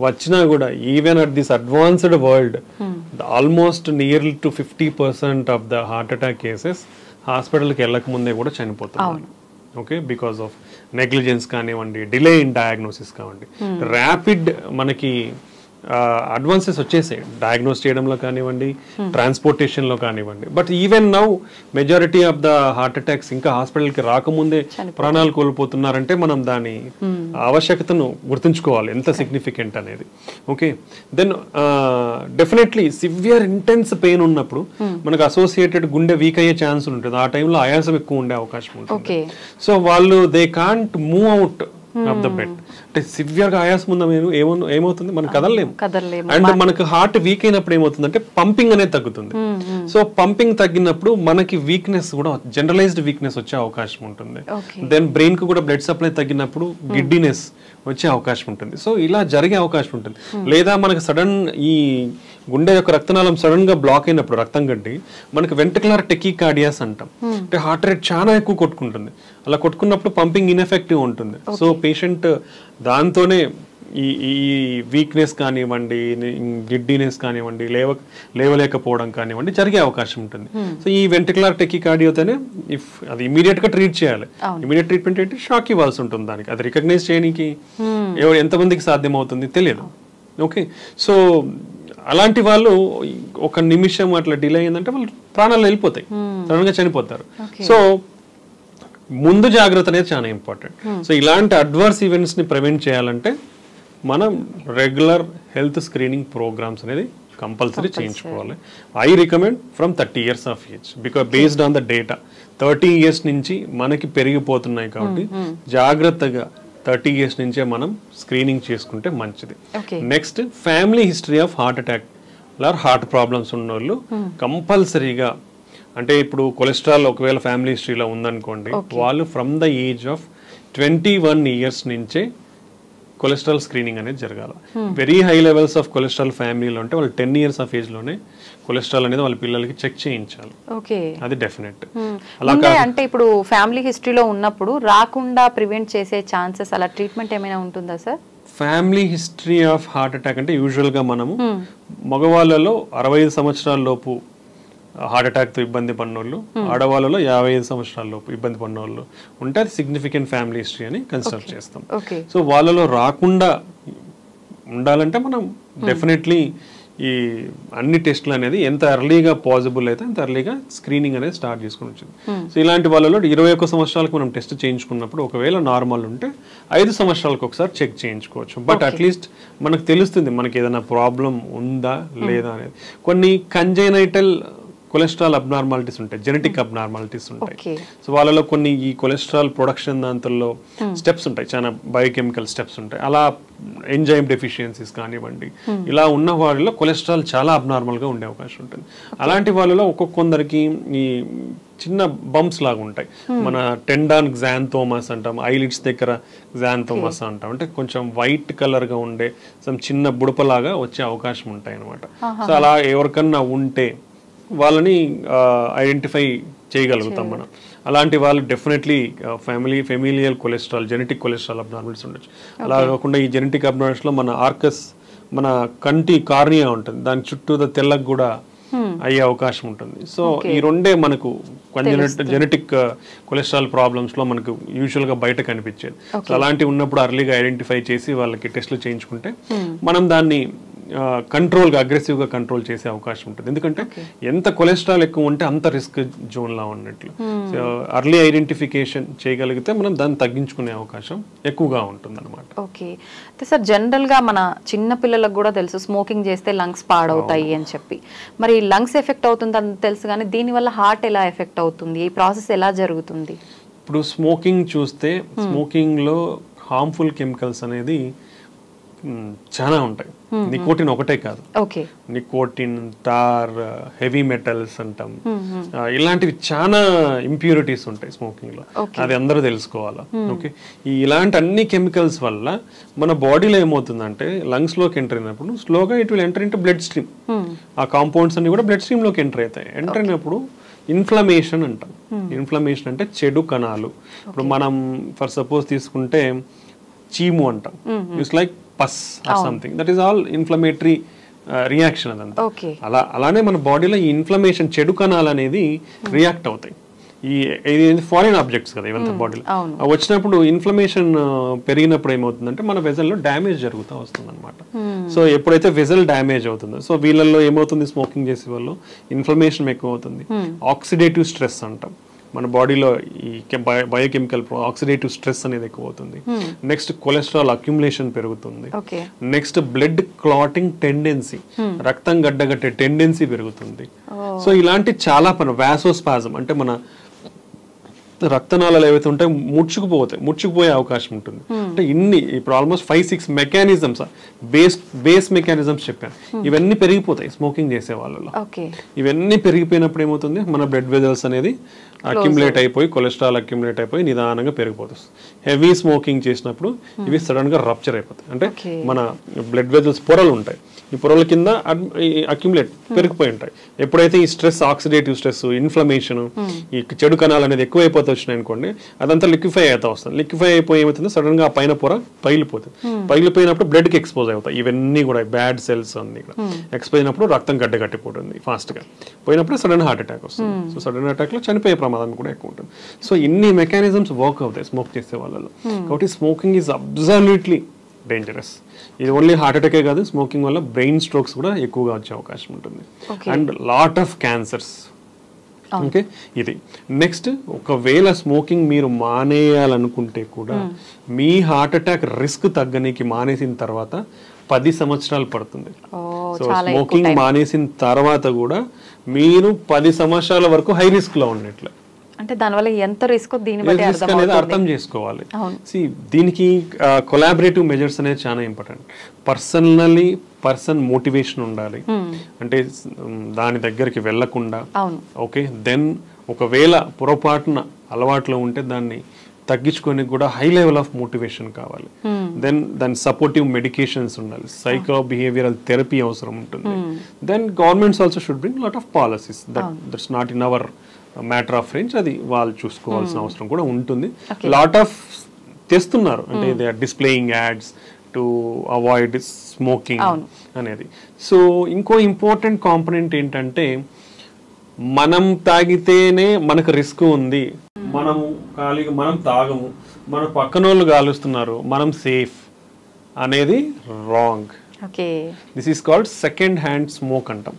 వచ్చినా కూడా even at this advanced world almost nearly to 50% of the heart attack cases హాస్పిటల్కి వెళ్ళక ముందే కూడా చనిపోతున్నారు. ఓకే, బికాస్ ఆఫ్ నెగ్లిజెన్స్ కానివ్వండి, డిలే ఇన్ డయాగ్నోసిస్ కానివ్వండి, ర్యాపిడ్ మనకి అడ్వాన్సెస్ వచ్చేసాయి డయాగ్నోస్ చేయడంలో కానివ్వండి, ట్రాన్స్పోర్టేషన్లో కానివ్వండి. But even now majority of the heart attacks ఇంకా హాస్పిటల్కి రాకముందే ప్రాణాలు కోల్పోతున్నారంటే మనం దాని ఆవశ్యకతను గుర్తుంచుకోవాలి ఎంత సిగ్నిఫికెంట్ అనేది. Okay, then definitely severe intense pain ఉన్నప్పుడు మనకు అసోసియేటెడ్ గుండె వీక్ అయ్యే ఛాన్స్ ఉంటుంది. ఆ టైంలో ఆయాసం ఎక్కువ ఉండే అవకాశం ఉంటుంది. సో వాళ్ళు they can't move out of the bed. అంటే సివియర్ గా ఆయాసం ఉందా ఏమవుతుంది, మనం కదలలేము. అండ్ మనకు హార్ట్ వీక్ అయినప్పుడు ఏమవుతుంది అంటే పంపింగ్ అనేది తగ్గుతుంది. సో పంపింగ్ తగ్గినప్పుడు మనకి వీక్నెస్ కూడా, జనరలైజ్డ్ వీక్నెస్ వచ్చే అవకాశం ఉంటుంది. దెన్ బ్రెయిన్ కు కూడా బ్లడ్ సప్లై తగ్గినప్పుడు గిడ్డినెస్ వచ్చే అవకాశం ఉంటుంది. సో ఇలా జరిగే అవకాశం ఉంటుంది. లేదా మనకు సడన్ ఈ గుండె యొక్క రక్తనాళం సడన్ గా బ్లాక్ అయినప్పుడు రక్తం గడ్డి మనకు వెంట్రికులర్ టెకీకార్డియాస్ అంటాం. అంటే హార్ట్ రేట్ చాలా ఎక్కువ కొట్టుకుంటుంది. అలా కొట్టుకున్నప్పుడు పంపింగ్ ఇన్ఎఫెక్టివ్ ఉంటుంది. సో పేషెంట్ దాంతోనే ఈ వీక్నెస్ కానివ్వండి, గిడ్డినెస్ కానివ్వండి, లేవలేకపోవడం కానివ్వండి జరిగే అవకాశం ఉంటుంది. సో ఈ వెంట్రికులర్ టెకీకార్డియాతోనే ఇఫ్ అది ఇమీడియట్ గా ట్రీట్ చేయాలి. ఇమీడియట్ ట్రీట్మెంట్ ఏంటి, షాక్ ఇవ్వాల్సి ఉంటుంది. దానికి అది రికగ్నైజ్ చేయడానికి ఎంతమందికి సాధ్యం అవుతుంది తెలియదు. ఓకే, సో అలాంటి వాళ్ళు ఒక నిమిషం అట్లా డిలే అయిందంటే వాళ్ళు ప్రాణాలు వెళ్ళిపోతాయి, సడన్ గా చనిపోతారు. సో ముందు జాగ్రత్త అనేది చాలా ఇంపార్టెంట్. సో ఇలాంటి అడ్వర్స్ ఈవెంట్స్ ని ప్రివెంట్ చేయాలంటే మనం రెగ్యులర్ హెల్త్ స్క్రీనింగ్ ప్రోగ్రామ్స్ అనేది కంపల్సరీ చేయించుకోవాలి. I recommend from 30 years of age, because based on the data 30 years నుంచి మనకి పెరిగిపోతున్నాయి కాబట్టి జాగ్రత్తగా 30 years నుంచే మనం స్క్రీనింగ్ చేసుకుంటే మంచిది. Next family history of heart attack heart problems ఉన్న వాళ్ళు కంపల్సరీగా, అంటే ఇప్పుడు కొలెస్ట్రాల్ ఒకవేళ ఫ్యామిలీ హిస్టరీలో ఉందనుకోండి, వాళ్ళు from the age of 21 years నుంచే కొలెస్ట్రాల్ స్క్రీనింగ్ అనేది జరగాలి. Very high levels of cholesterol ఫ్యామిలీలో ఉంటే వాళ్ళు 10 years ఆఫ్ ఏజ్ లోనే కొలెస్ట్రాల్ అనేది వాళ్ళ పిల్లలకి చెక్ చేయించాలి. అది డెఫినెట్. అంటే ఇప్పుడు ఫ్యామిలీ హిస్టరీలో ఉన్నప్పుడు రాకుండా ప్రివెంట్ చేసే ఛాన్సెస్, అలా ట్రీట్మెంట్ ఏమైనా ఉంటుందా sir? Family history of heart attack అంటే యూజువల్ గా మనము మగవాళ్ళలో 65 సంవత్సరాల లోపు హార్ట్ అటాక్తో ఇబ్బంది పడినోళ్ళు, ఆడవాళ్ళలో 55 సంవత్సరాల్లోపు ఇబ్బంది పడినోళ్ళు ఉంటే అది సిగ్నిఫికెంట్ ఫ్యామిలీ హిస్టరీ అని కన్సిడర్ చేస్తాం. సో వాళ్ళలో రాకుండా ఉండాలంటే మనం డెఫినెట్లీ ఈ అన్ని టెస్టులు అనేది ఎంత ఎర్లీగా పాసిబుల్ అయితే అంత ఎర్లీగా స్క్రీనింగ్ అనేది స్టార్ట్ చేసుకుని వచ్చింది. సో ఇలాంటి వాళ్ళలో 21 సంవత్సరాలకు మనం టెస్ట్ చేయించుకున్నప్పుడు ఒకవేళ నార్మల్ ఉంటే 5 సంవత్సరాలకు ఒకసారి చెక్ చేయించుకోవచ్చు. బట్ అట్లీస్ట్ మనకు తెలుస్తుంది మనకి ఏదైనా ప్రాబ్లం ఉందా లేదా అనేది. కొన్ని కంజైనైటల్ కొలెస్ట్రాల్ అబ్నార్మాలిటీస్ ఉంటాయి, జెనెటిక్ అబ్నార్మాలిటీస్ ఉంటాయి. సో వాళ్ళలో కొన్ని ఈ కొలెస్ట్రాల్ ప్రొడక్షన్ దాంట్లో స్టెప్స్ ఉంటాయి, చాలా బయోకెమికల్ స్టెప్స్ ఉంటాయి. అలా ఎంజైమ్ డెఫిషియన్సీస్ కానివ్వండి, ఇలా ఉన్న వాళ్ళలో కొలెస్ట్రాల్ చాలా అబ్నార్మల్గా ఉండే అవకాశం ఉంటుంది. అలాంటి వాళ్ళలో ఒక్కొక్కరికి ఈ చిన్న బంప్స్ లాగా ఉంటాయి. మన టెండాన్ గ్జాంథోమస్ అంటాం, ఐలిడ్స్ దగ్గర గ్జాంథోమస్ అంటాం. అంటే కొంచెం వైట్ కలర్గా ఉండే చిన్న బుడపలాగా వచ్చే అవకాశం ఉంటాయి అనమాట. సో అలా ఎవరికన్నా ఉంటే వాళ్ళని ఐడెంటిఫై చేయగలుగుతాం మనం. అలాంటి వాళ్ళు definitely familial cholesterol, genetic cholesterol abnormals ఉండొచ్చు. అలా కాకుండా ఈ జెనెటిక్ అబ్నార్మల్స్లో మన ఆర్కస్, మన కంటి కార్నియా ఉంటుంది, దాని చుట్టూ తెల్లగా కూడా అయ్యే అవకాశం ఉంటుంది. సో ఈ రెండే మనకు జెనెటిక్ కొలెస్ట్రాల్ ప్రాబ్లమ్స్ లో మనకు యూజువల్ గా బయట కనిపించేది. సో అలాంటివి ఉన్నప్పుడు అర్లీగా ఐడెంటిఫై చేసి వాళ్ళకి టెస్టులు చేయించుకుంటే మనం దాన్ని కంట్రోల్గా, అగ్రెసివ్గా కంట్రోల్ చేసే అవకాశం ఉంటుంది. ఎందుకంటే ఎంత కొలెస్ట్రాల్ ఎక్కువ ఉంటే అంత రిస్క్ జోన్లా ఉన్నట్లు. సో అర్లీ ఐడెంటిఫికేషన్ చేయగలిగితే మనం దాన్ని తగ్గించుకునే అవకాశం ఎక్కువగా ఉంటుంది అనమాట. ఓకే సార్, జనరల్గా మన చిన్న పిల్లలకు కూడా తెలుసు స్మోకింగ్ చేస్తే లంగ్స్ పాడవుతాయి అని చెప్పి. మరి లంగ్స్ ఎఫెక్ట్ అవుతుందని తెలుసు, కానీ దీనివల్ల హార్ట్ ఎలా ఎఫెక్ట్ అవుతుంది, ఈ ప్రాసెస్ ఎలా జరుగుతుంది? ఇప్పుడు స్మోకింగ్ చూస్తే స్మోకింగ్లో హార్మ్ఫుల్ కెమికల్స్ అనేది చాలా ఉంటాయి. నికోటిన్ ఒకటే కాదు, నికోటిన్, టార్, హెవీ మెటల్స్ అంటాం, ఇలాంటివి చాలా ఇంప్యూరిటీస్ ఉంటాయి స్మోకింగ్ లో. అది అందరూ తెలుసుకోవాలా. ఓకే, ఇలాంటి అన్ని కెమికల్స్ వల్ల మన బాడీలో ఏమవుతుందంటే లంగ్స్ లోకి ఎంటర్ అయినప్పుడు స్లోగా it will enter into blood stream. ఆ కాంపౌండ్స్ అన్ని కూడా బ్లడ్ స్ట్రీమ్ లోకి ఎంటర్ అవుతాయి. ఎంటర్ అయినప్పుడు ఇన్ఫ్లమేషన్ అంటాం. ఇన్ఫ్లమేషన్ అంటే చెడు కణాలు. ఇప్పుడు మనం ఫర్ సపోజ్ తీసుకుంటే చీము అంటాం, it's like pus or something, that is all inflammatory reaction. అదంతా అలానే మన బాడీలో ఈ ఇన్ఫ్లమేషన్, చెడు కణాలు అనేది రియాక్ట్ అవుతాయి. ఇది ఫారిన్ ఆబ్జెక్ట్స్ కదా ఇవంతా బాడీలో వచ్చినప్పుడు ఇన్ఫ్లమేషన్ పెరిగినప్పుడు ఏమవుతుందంటే మన వెజల్లో డ్యామేజ్ జరుగుతూ వస్తుంది అనమాట. సో ఎప్పుడైతే వెజల్ డ్యామేజ్ అవుతుందో, సో వీళ్ళల్లో ఏమవుతుంది, స్మోకింగ్ చేసే వాళ్ళు ఇన్ఫ్లమేషన్ ఎక్కువ అవుతుంది. ఆక్సిడేటివ్ స్ట్రెస్ అంటాం, మన బాడీలో ఈ బయోకెమికల్ ఆక్సిడేటివ్ స్ట్రెస్ అనేది ఎక్కువ అవుతుంది. నెక్స్ట్ కొలెస్ట్రాల్ అక్యుములేషన్ పెరుగుతుంది. నెక్స్ట్ బ్లడ్ క్లాటింగ్ టెండెన్సీ, రక్తం గడ్డగట్టే టెండెన్సీ పెరుగుతుంది. సో ఇలాంటి చాలా వాసోస్పాజం అంటే మన రక్తనాళాలు ఏవైతే ఉంటాయో ముడుచుకుపోయే అవకాశం ఉంటుంది. అంటే ఇప్పుడు ఆల్మోస్ట్ 5-6 మెకానిజమ్స్, బేస్ మెకానిజమ్స్ చెప్పాను, ఇవన్నీ పెరిగిపోతాయి స్మోకింగ్ చేసే వాళ్ళలో. ఇవన్నీ పెరిగిపోయినప్పుడు ఏమవుతుంది, మన బ్లడ్ వెజల్స్ అనేది అక్యుములేట్ అయిపోయి, కొలెస్ట్రాల్ అక్యుములేట్ అయిపోయి నిదానంగా పెరిగిపోతుంది. హెవీ స్మోకింగ్ చేసినప్పుడు ఇవి సడన్ గా రప్చర్ అయిపోతాయి. అంటే మన బ్లడ్ వెజల్స్ పొరలు ఉంటాయి, ఈ పొరల కింద అక్యుములేట్ పెరిగిపోయి ఉంటాయి. ఎప్పుడైతే ఈ స్ట్రెస్, ఆక్సిడేటివ్ స్ట్రెస్, ఇన్ఫ్లమేషన్, ఈ చెడు కణాలు అనేది ఎక్కువైపోతే వచ్చినాయి అనుకోండి, అదంతా లిక్విఫై అవుతా వస్తుంది. లిక్విఫై అయిపోయి ఏమవుతుంది, సడన్ గా ఆ పైన పొర పగిలిపోతుంది. పగిలిపోయినప్పుడు బ్లడ్ కి ఎక్స్పోజ్ అవుతాయి. ఇవన్నీ కూడా బ్యాడ్ సెల్స్ అన్ని కూడా ఎక్స్పోజ్ అయినప్పుడు రక్తం గడ్డగట్టిపోతుంది ఫాస్ట్ గా. పోయినప్పుడు సడన్ హార్ట్ అటాక్ వస్తుంది. సో సడన్ అటాక్ లో చనిపోయే ప్రమాదం కూడా ఎక్కువ ఉంటుంది. సో ఇన్ని మెకానిజమ్స్ వర్క్ అవుతాయి స్మోక్ చేసే వాళ్ళలో. కాబట్టి స్మోకింగ్ ఈజ్ అబ్సల్యూట్లీ డేంజరస్. ఇది ఓన్లీ హార్ట్ అటాకే కాదు, స్మోకింగ్ వల్ల బ్రెయిన్ స్ట్రోక్స్ కూడా ఎక్కువగా వచ్చే అవకాశం ఉంటుంది. And lot of cancers. Okay, ఇది నెక్స్ట్, ఒకవేళ స్మోకింగ్ మీరు మానేయాలనుకుంటే కూడా మీ హార్ట్ అటాక్ రిస్క్ తగ్గనికి మానేసిన తర్వాత 10 సంవత్సరాలు పడుతుంది. సో స్మోకింగ్ మానేసిన తర్వాత కూడా మీరు 10 సంవత్సరాల వరకు హై రిస్క్ లో ఉన్నట్లు. అంటే దానివల్ల ఎంత రిస్క్ అనేది అర్థం చేసుకోవాలి. దీనికి కొలాబరేటివ్ మెజర్స్ అనేది చాలా ఇంపార్టెంట్. పర్సన్ మోటివేషన్ ఉండాలి, అంటే దాని దగ్గరికి వెళ్లకుండా. ఓకే, దెన్ ఒకవేళ పొరపాటున అలవాట్లో ఉంటే దాన్ని తగ్గించుకొని కూడా హై లెవెల్ ఆఫ్ మోటివేషన్ కావాలి. దెన్ దాని సపోర్టివ్ మెడికేషన్స్ ఉండాలి, సైకో బిహేవియరల్ థెరపీ అవసరం ఉంటుంది. Then governments also should bring lot of policies. That's not in our matter of range, అది వాళ్ళు చూసుకోవాల్సిన అవసరం కూడా ఉంటుంది. లాట్ ఆఫ్ తెస్తున్నారు, అంటే they are displaying ads to avoid smoking అనేది. సో ఇంకో ఇంపార్టెంట్ కాంపోనెంట్ ఏంటంటే మనం తాగితేనే మనకు రిస్క్ ఉంది, మనము ఖాళీగా మనం తాగము, మన పక్కన వాళ్ళు కాలుస్తున్నారు, మనం సేఫ్ అనేది wrong. This is called second hand smoke అంటాం.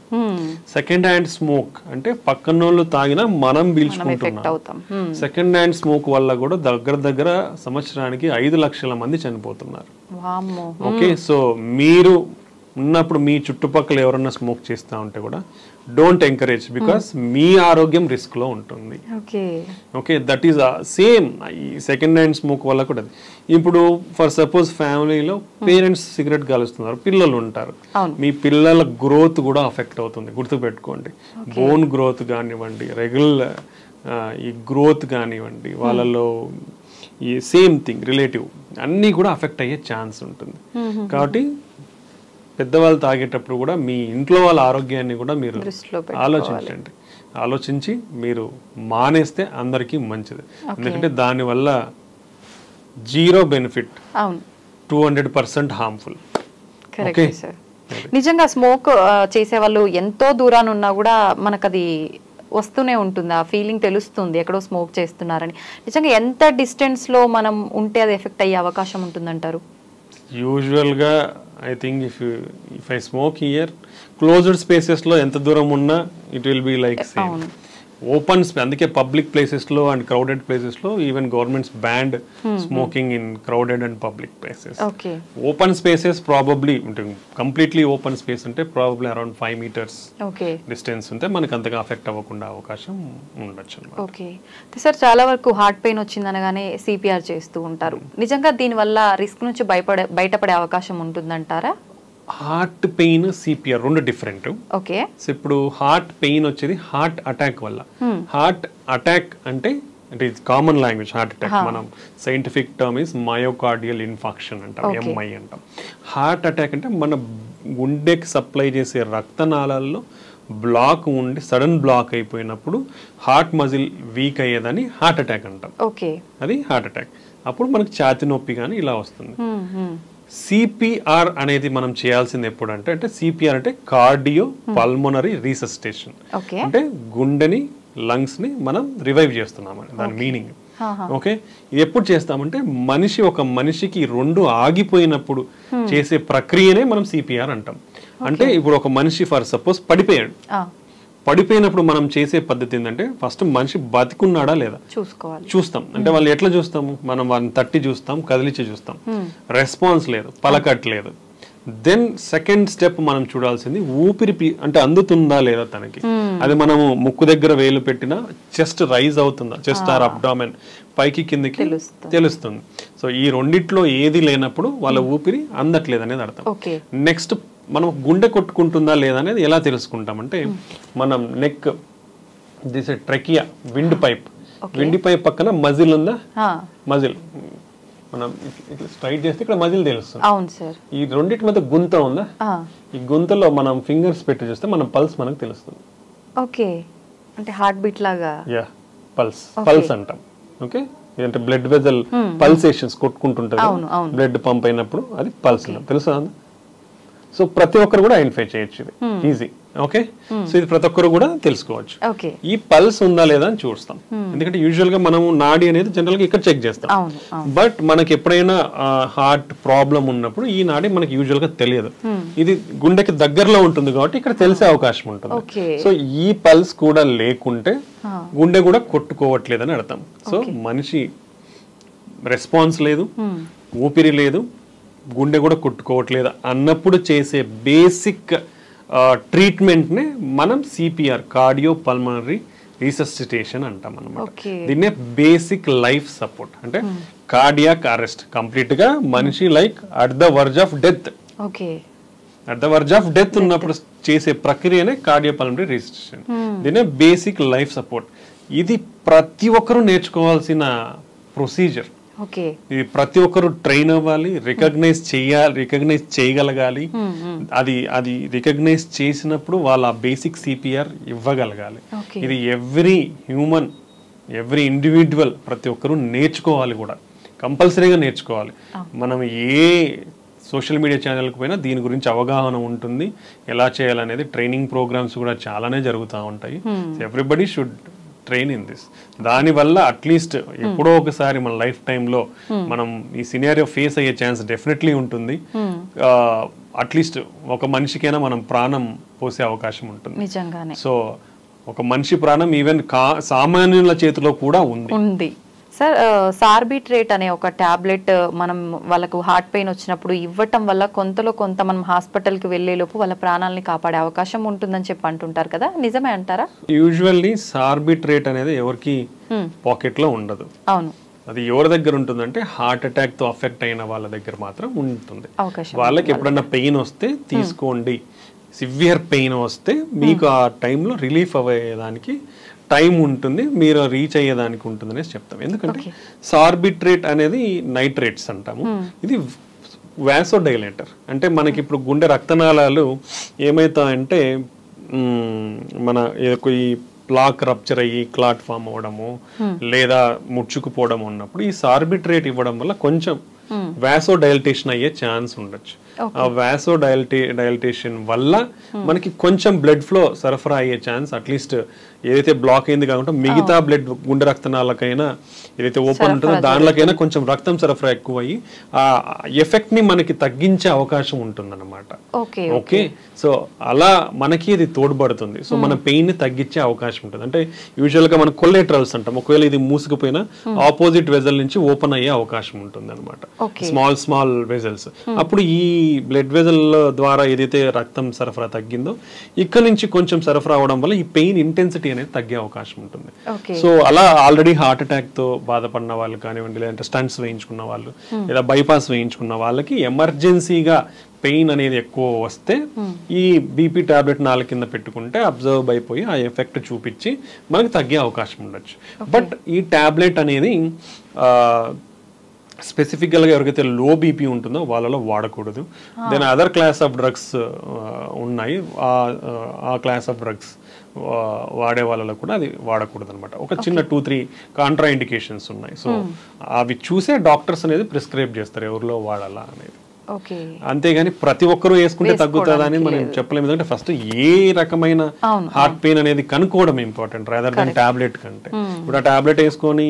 సెకండ్ హ్యాండ్ స్మోక్ అంటే పక్కన వాళ్ళు తాగినా మనం పీల్చుకుంటున్నాం. సెకండ్ హ్యాండ్ స్మోక్ వల్ల కూడా దగ్గర సంవత్సరానికి 5 లక్షల మంది చనిపోతున్నారు. ఓకే, సో మీరు ఉన్నప్పుడు మీ చుట్టుపక్కల ఎవరన్నా స్మోక్ చేస్తూ ఉంటే కూడా డోంట్ ఎంకరేజ్, బికాస్ మీ ఆరోగ్యం రిస్క్ లో ఉంటుంది. ఓకే, దట్ ఈస్ సేమ్ ఈ సెకండ్ హ్యాండ్ స్మోక్ వల్ల కూడా. ఇప్పుడు ఫర్ సపోజ్ ఫ్యామిలీలో పేరెంట్స్ సిగరెట్ కాలుస్తున్నారు, పిల్లలు ఉంటారు, మీ పిల్లల గ్రోత్ కూడా అఫెక్ట్ అవుతుంది. గుర్తుపెట్టుకోండి, బోన్ గ్రోత్ కానివ్వండి, రెగ్యులర్ ఈ గ్రోత్ కానివ్వండి, వాళ్ళలో ఈ సేమ్ థింగ్ రిలేటివ్ అన్నీ కూడా అఫెక్ట్ అయ్యే ఛాన్స్ ఉంటుంది. కాబట్టి పెద్దవాళ్ళు తాగేటప్పుడు కూడా మీ ఇంట్లో వాళ్ళ ఆరోగ్యాన్ని కూడా మీరు ఆలోచించండి. ఆలోచించి మీరు మానేస్తే అందరికీ మంచిది. ఎందుకంటే దానివల్ల 0 బెనిఫిట్, 200% హార్మ్ఫుల్. నిజంగా స్మోక్ చేసే వాళ్ళు ఎంతో దూరాన్ని ఉన్నా కూడా మనకు అది వస్తూనే ఉంటుంది, ఆ ఫీలింగ్ తెలుస్తుంది ఎక్కడో స్మోక్ చేస్తున్నారని. నిజంగా ఎంత డిస్టెన్స్ లో మనం ఉంటే అది ఎఫెక్ట్ అయ్యే అవకాశం ఉంటుందంటారు? యూజువల్గా I think if I smoke here, closed spaces లో ఎంత దూరం ఉన్నా it will be like same. Open అందుకే పబ్లిక్ ప్లేసెస్ లో అండ్ క్రౌడెడ్ ప్లేసెస్ లో even governments band smoking in crowded and public places. Open spaces probably completely open space అంటే probably around 5 meters distance ఉంటే మనకి అంతగా అఫెక్ట్ అవ్వకుండా అవకాశం ఉండొచ్చు. ఓకే సార్, చాలా వరకు హార్ట్ పెయిన్ వచ్చిందనగానే సిపిఆర్ చేస్తూ ఉంటారు. నిజంగా దీనివల్ల రిస్క్ నుంచి బయటపడే అవకాశం ఉంటుందంటారా? Heart pain, CPR 2 different. Okay, so ఇప్పుడు హార్ట్ పెయిన్ వచ్చేది హార్ట్ అటాక్ వల్ల. హార్ట్ అటాక్ అంటే కామన్ లాంగ్వేజ్ హార్ట్ అటాక్, మనం scientific term is myocardial infarction అంటాం, ఎంఐ అంటాం. హార్ట్ అటాక్ అంటే మన గుండెకి సప్లై చేసే రక్తనాళాల్లో బ్లాక్ ఉండి సడన్ బ్లాక్ అయిపోయినప్పుడు హార్ట్ మజిల్ వీక్ అయ్యేదని హార్ట్ అటాక్ అంటాం. అది హార్ట్ అటాక్. అప్పుడు మనకి ఛాతీ నొప్పి కానీ ఇలా వస్తుంది. సిపిఆర్ అనేది మనం చేయాల్సింది ఎప్పుడంటే, అంటే సిపిఆర్ అంటే కార్డియో పల్మోనరీ రీసస్టేషన్, అంటే గుండెని లంగ్స్ ని మనం రివైవ్ చేస్తున్నామని దాని మీనింగ్. ఓకే, ఇది ఎప్పుడు చేస్తామంటే ఒక మనిషికి 2 ఆగిపోయినప్పుడు చేసే ప్రక్రియనే మనం సిపిఆర్ అంటాం. అంటే ఇప్పుడు ఒక మనిషి ఫర్ సపోజ్ పడిపోయాడు, పడిపోయినప్పుడు మనం చేసే పద్ధతి ఏంటంటే ఫస్ట్ మనిషి బతికున్నాడా లేదా చూస్తాం. అంటే వాళ్ళు ఎట్లా చూస్తాము, మనం వాళ్ళని తట్టి చూస్తాం, కదిలిచి చూస్తాం, రెస్పాన్స్ లేదు, పలకట్లేదు. దెన్ సెకండ్ స్టెప్ మనం చూడాల్సింది ఊపిరి అంటే అందుతుందా లేదా తనకి. అది మనము ముక్కు దగ్గర వేలు పెట్టినా చెస్ట్ రైజ్ అవుతుందా, చెస్ట్ ఆర్ అబ్డామెన్ పైకి కిందకి తెలుస్తుంది. సో ఈ రెండిట్లో ఏది లేనప్పుడు వాళ్ళ ఊపిరి అందట్లేదు అనేది అర్థం. నెక్స్ట్ మనం గుండె కొట్టుకుంటుందా లేదా అనేది ఎలా తెలుసుకుంటామంటే, మనం neck this trachea wind pipe పక్కన మజిల్ ఉందా, మజిల్ మనం స్ట్రైట్ చేస్తే ఇక్కడ మజిల్ తెలుస్తుంది. ఈ రెండింటి మధ్య గుంత ఉందా, ఈ గుంతలో మనం ఫింగర్స్ పెట్టి చూస్తే మనం పల్స్ మనకు తెలుస్తుంది. ఓకే, అంటే హార్ట్ బీట్ లాగా. యా, పల్స్ అంటాం. ఓకే, ఇదంటే బ్లడ్ వెజల్ పల్సేషన్స్ కొట్టుకుంటుంటది, బ్లడ్ పంప్ అయినప్పుడు అది పల్స్ తెలుసా. సో ప్రతి ఒక్కరు కూడా ఐడెంటిఫై చేయొచ్చు, ఇది ఈజీ. ఓకే, సో ఇది ప్రతి ఒక్కరు కూడా తెలుసుకోవచ్చు. ఈ పల్స్ ఉందా లేదా అని చూస్తాం. ఎందుకంటే యూజువల్ గా మనం నాడి అనేది జనరల్ గా ఇక్కడ చెక్ చేస్తాం, బట్ మనకి ఎప్పుడైనా హార్ట్ ప్రాబ్లం ఉన్నప్పుడు ఈ నాడి మనకి యూజువల్ గా తెలియదు. ఇది గుండెకి దగ్గరలో ఉంటుంది కాబట్టి ఇక్కడ తెలిసే అవకాశం ఉంటుంది. సో ఈ పల్స్ కూడా లేకుంటే గుండె కూడా కొట్టుకోవట్లేదని అర్థం. సో మనిషి రెస్పాన్స్ లేదు, ఊపిరి లేదు, గుండె కూడా కొట్టుకోవట్లేదు అన్నప్పుడు చేసే బేసిక్ ట్రీట్మెంట్నే మనం సిపిఆర్ కార్డియో పల్మనరీ రీసస్సిటేషన్ అంటాం అన్నమాట. దీన్నే బేసిక్ లైఫ్ సపోర్ట్. అంటే కార్డియాక్ అరెస్ట్, కంప్లీట్ గా మనిషి like at the verge of death, ఉన్నప్పుడు చేసే ప్రక్రియనే కార్డియో పల్మనరీ రీసస్సిటేషన్. దీన్నే బేసిక్ లైఫ్ సపోర్ట్. ఇది ప్రతి ఒక్కరూ నేర్చుకోవాల్సిన ప్రొసీజర్. ఇది ప్రతి ఒక్కరు ట్రైన్ అవ్వాలి, రికగ్నైజ్ చేయగలగాలి. అది రికగ్నైజ్ చేసినప్పుడు వాళ్ళ బేసిక్ సిపిఆర్ ఇవ్వగలగాలి. ఇది ఎవ్రీ హ్యూమన్, ఎవ్రీ ఇండివిజువల్ ప్రతి ఒక్కరు నేర్చుకోవాలి కూడా, కంపల్సరీగా నేర్చుకోవాలి. మనం ఏ సోషల్ మీడియా ఛానల్కి పోయినా దీని గురించి అవగాహన ఉంటుంది, ఎలా చేయాలనేది ట్రైనింగ్ ప్రోగ్రామ్స్ కూడా చాలానే జరుగుతూ ఉంటాయి. Everybody should train in this. దానివల్ల అట్లీస్ట్ ఎప్పుడో ఒకసారి మన లైఫ్ టైంలో మనం ఈ సినారియో ఫేస్ అయ్యే ఛాన్స్ డెఫినెట్లీ ఉంటుంది. అట్లీస్ట్ ఒక మనిషికైనా మనం ప్రాణం పోసే అవకాశం ఉంటుంది. సో ఒక మనిషి ప్రాణం ఈవెన్ సామాన్యుల చేతిలో కూడా ఉంది. సార్, సార్బిట్రేట్ అనే ఒక టాబ్లెట్ మనం వాళ్ళకు హార్ట్ పెయిన్ వచ్చినప్పుడు ఇవ్వటం వల్ల కొంతలో కొంత మనం హాస్పిటల్కి వెళ్ళేలోపు వాళ్ళ ప్రాణాలని కాపాడే అవకాశం ఉంటుందని చెప్పి అంటుంటారు కదా, నిజమే అంటారా? యూజువల్లీ సార్బిట్రేట్ అనేది ఎవరికి పాకెట్ లో ఉండదు. అవును. అది ఎవరి దగ్గర ఉంటుందంటే హార్ట్ అటాక్ తో అఫెక్ట్ అయిన వాళ్ళ దగ్గర మాత్రం ఉంటుంది. వాళ్ళకి ఎప్పుడన్నా పెయిన్ వస్తే తీసుకోండి, సివియర్ పెయిన్ వస్తే మీకు ఆ టైంలో రిలీఫ్ అయ్యేదానికి టైం ఉంటుంది, మీరు రీచ్ అయ్యేదానికి ఉంటుంది అనేసి చెప్తాం. ఎందుకంటే సార్బిట్రేట్ అనేది నైట్రేట్స్ అంటాము. ఇది వాసోడైలేటర్. అంటే మనకి ఇప్పుడు గుండె రక్తనాళాలు ఏమవుతాయంటే మన ఈ ప్లాక్ రప్చర్ అయ్యి క్లాట్ ఫామ్ అవ్వడము లేదా ముడుచుకుపోవడం ఉన్నప్పుడు ఈ సార్బిట్రేట్ ఇవ్వడం వల్ల కొంచెం వాసోడైలటేషన్ అయ్యే ఛాన్స్ ఉండొచ్చు. ఆ వాసోడైలటేషన్ వల్ల మనకి కొంచెం బ్లడ్ ఫ్లో సరఫరా అయ్యే ఛాన్స్, అట్లీస్ట్ ఏదైతే బ్లాక్ అయింది కాకుండా మిగతా బ్లడ్ గుండె రక్తనాళాలకైనా ఏదైతే ఓపెన్ ఉంటుందో దానిలోకైనా కొంచెం రక్తం సరఫరా ఎక్కువ అయ్యి ఆ ఎఫెక్ట్ ని మనకి తగ్గించే అవకాశం ఉంటుంది అన్నమాట. ఓకే, సో అలా మనకి ఇది తోడ్పడుతుంది. సో మన పెయిన్ ని తగ్గించే అవకాశం ఉంటుంది. అంటే యూజువల్ గా మనం కొల్లెటరల్స్ అంటాం, ఒకవేళ ఇది మూసుకుపోయినా ఆపోజిట్ వెజల్ నుంచి ఓపెన్ అయ్యే అవకాశం ఉంటుంది అనమాట. Small vessels. అప్పుడు ఈ బ్లడ్ వెజల్ ద్వారా ఏదైతే రక్తం సరఫరా తగ్గిందో ఇక్కడ నుంచి కొంచెం సరఫరా అవడం వల్ల ఈ పెయిన్ ఇంటెన్సిటీ అనేది తగ్గే అవకాశం ఉంటుంది. సో అలా ఆల్రెడీ హార్ట్ అటాక్ తో బాధపడిన వాళ్ళు కానివ్వండి, లేదంటే స్టంట్స్ వేయించుకున్న వాళ్ళు లేదా బైపాస్ వేయించుకున్న వాళ్ళకి ఎమర్జెన్సీగా పెయిన్ అనేది ఎక్కువ వస్తే ఈ బీపీ టాబ్లెట్ 4 కింద పెట్టుకుంటే అబ్జర్వ్ అయిపోయి ఆ ఎఫెక్ట్ చూపించి మనకి తగ్గే అవకాశం ఉండొచ్చు. బట్ ఈ టాబ్లెట్ అనేది స్పెసిఫికల్గా ఎవరికైతే లో బీపీ ఉంటుందో వాళ్ళలో వాడకూడదు. Then other class of drugs ఉన్నాయి, ఆ క్లాస్ ఆఫ్ డ్రగ్స్ వాడే వాళ్ళలో కూడా అది వాడకూడదు అనమాట. ఒక చిన్న 2-3 కాంట్రా ఇండికేషన్స్ ఉన్నాయి. సో అవి చూసే డాక్టర్స్ అనేది ప్రిస్క్రైబ్ చేస్తారు ఎవరిలో వాడాలా అనేది. అంతేగాని ప్రతి ఒక్కరూ వేసుకుంటే తగ్గుతుందా అని మనం చెప్పలేము. ఎందుకంటే ఫస్ట్ ఏ రకమైన హార్ట్ పెయిన్ అనేది కనుక్కోవడం ఇంపార్టెంట్ రాదర్ దాన్ టాబ్లెట్ కంటే. ఇప్పుడు ఆ టాబ్లెట్ వేసుకొని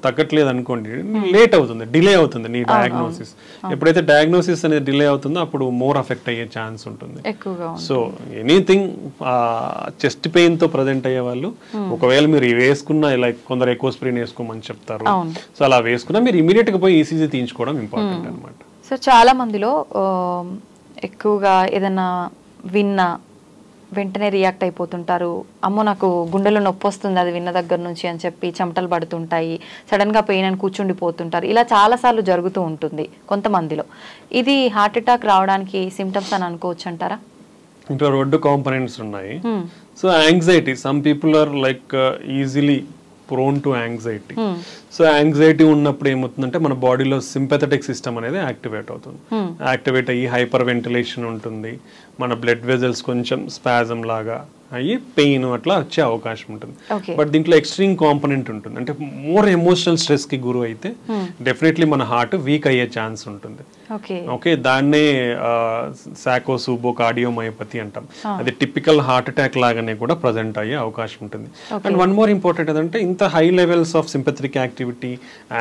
తగ్గట్లేదు అనుకోండి, లేట్ అవుతుంది, డిలే అవుతుంది నీ డయాగ్నోసిస్. ఎప్పుడైతే డయాగ్నోసిస్ అనేది డిలే అవుతుందో అప్పుడు మోర్ అఫెక్ట్ అయ్యే ఛాన్స్ ఉంటుంది. సో ఎనీథింగ్ చెస్ట్ పెయిన్ తో ప్రజెంట్ అయ్యే వాళ్ళు ఒకవేళ మీరు వేసుకున్న, లైక్ కొందరు ఎకోస్ప్రిన్ వేసుకోమని చెప్తారు, సో అలా వేసుకున్నా మీరు ఇమీడియట్ గా పోయి ఈసీజీ తీయించుకోవడం ఇంపార్టెంట్ అనమాట. సో చాలా మందిలో ఎక్కువగా ఏదైనా విన్నా వెంటనే రియాక్ట్ అయిపోతుంటారు. అమ్మో నాకు గుండెలో నొప్పి వస్తుంది అది విన్న దగ్గర నుంచి అని చెప్పి చెమటలు పడుతుంటాయి, సడన్గా పెయిన్ అని కూర్చుండిపోతుంటారు. ఇలా చాలాసార్లు జరుగుతూ ఉంటుంది కొంతమందిలో. ఇది హార్ట్ అటాక్ రావడానికి సిమ్టమ్స్ అని అనుకోవచ్చు అంటారా? ఇంకా 2 కాంపోనెంట్స్ ఉన్నాయి. So anxiety, some people are like easily prone to anxiety. So anxiety ఉన్నప్పుడు ఏమవుతుందంటే మన బాడీలో సింపథెటిక్ సిస్టమ్ అనేది యాక్టివేట్ అవుతుంది. యాక్టివేట్ అయ్యి హైపర్ వెంటిలేషన్ ఉంటుంది, మన బ్లడ్ వెజల్స్ కొంచెం స్పాజం లాగా అయ్యి పెయిన్ అట్లా వచ్చే అవకాశం ఉంటుంది. బట్ దీంట్లో ఎక్స్ట్రీమ్ కాంపోనెంట్ ఉంటుంది. అంటే మోర్ ఎమోషనల్ స్ట్రెస్ కి గురి అయితే డెఫినెట్లీ మన హార్ట్ వీక్ అయ్యే ఛాన్స్ ఉంటుంది. ఓకే, దాన్నే సాకోసూబో కార్డియోమయోపతి అంటాం. అది టిపికల్ హార్ట్ అటాక్ లాగానే కూడా ప్రజెంట్ అయ్యే అవకాశం ఉంటుంది. అండ్ వన్ మోర్ ఇంపార్టెంట్ ఏంటంటే ఇంత high levels of sympathetic activity,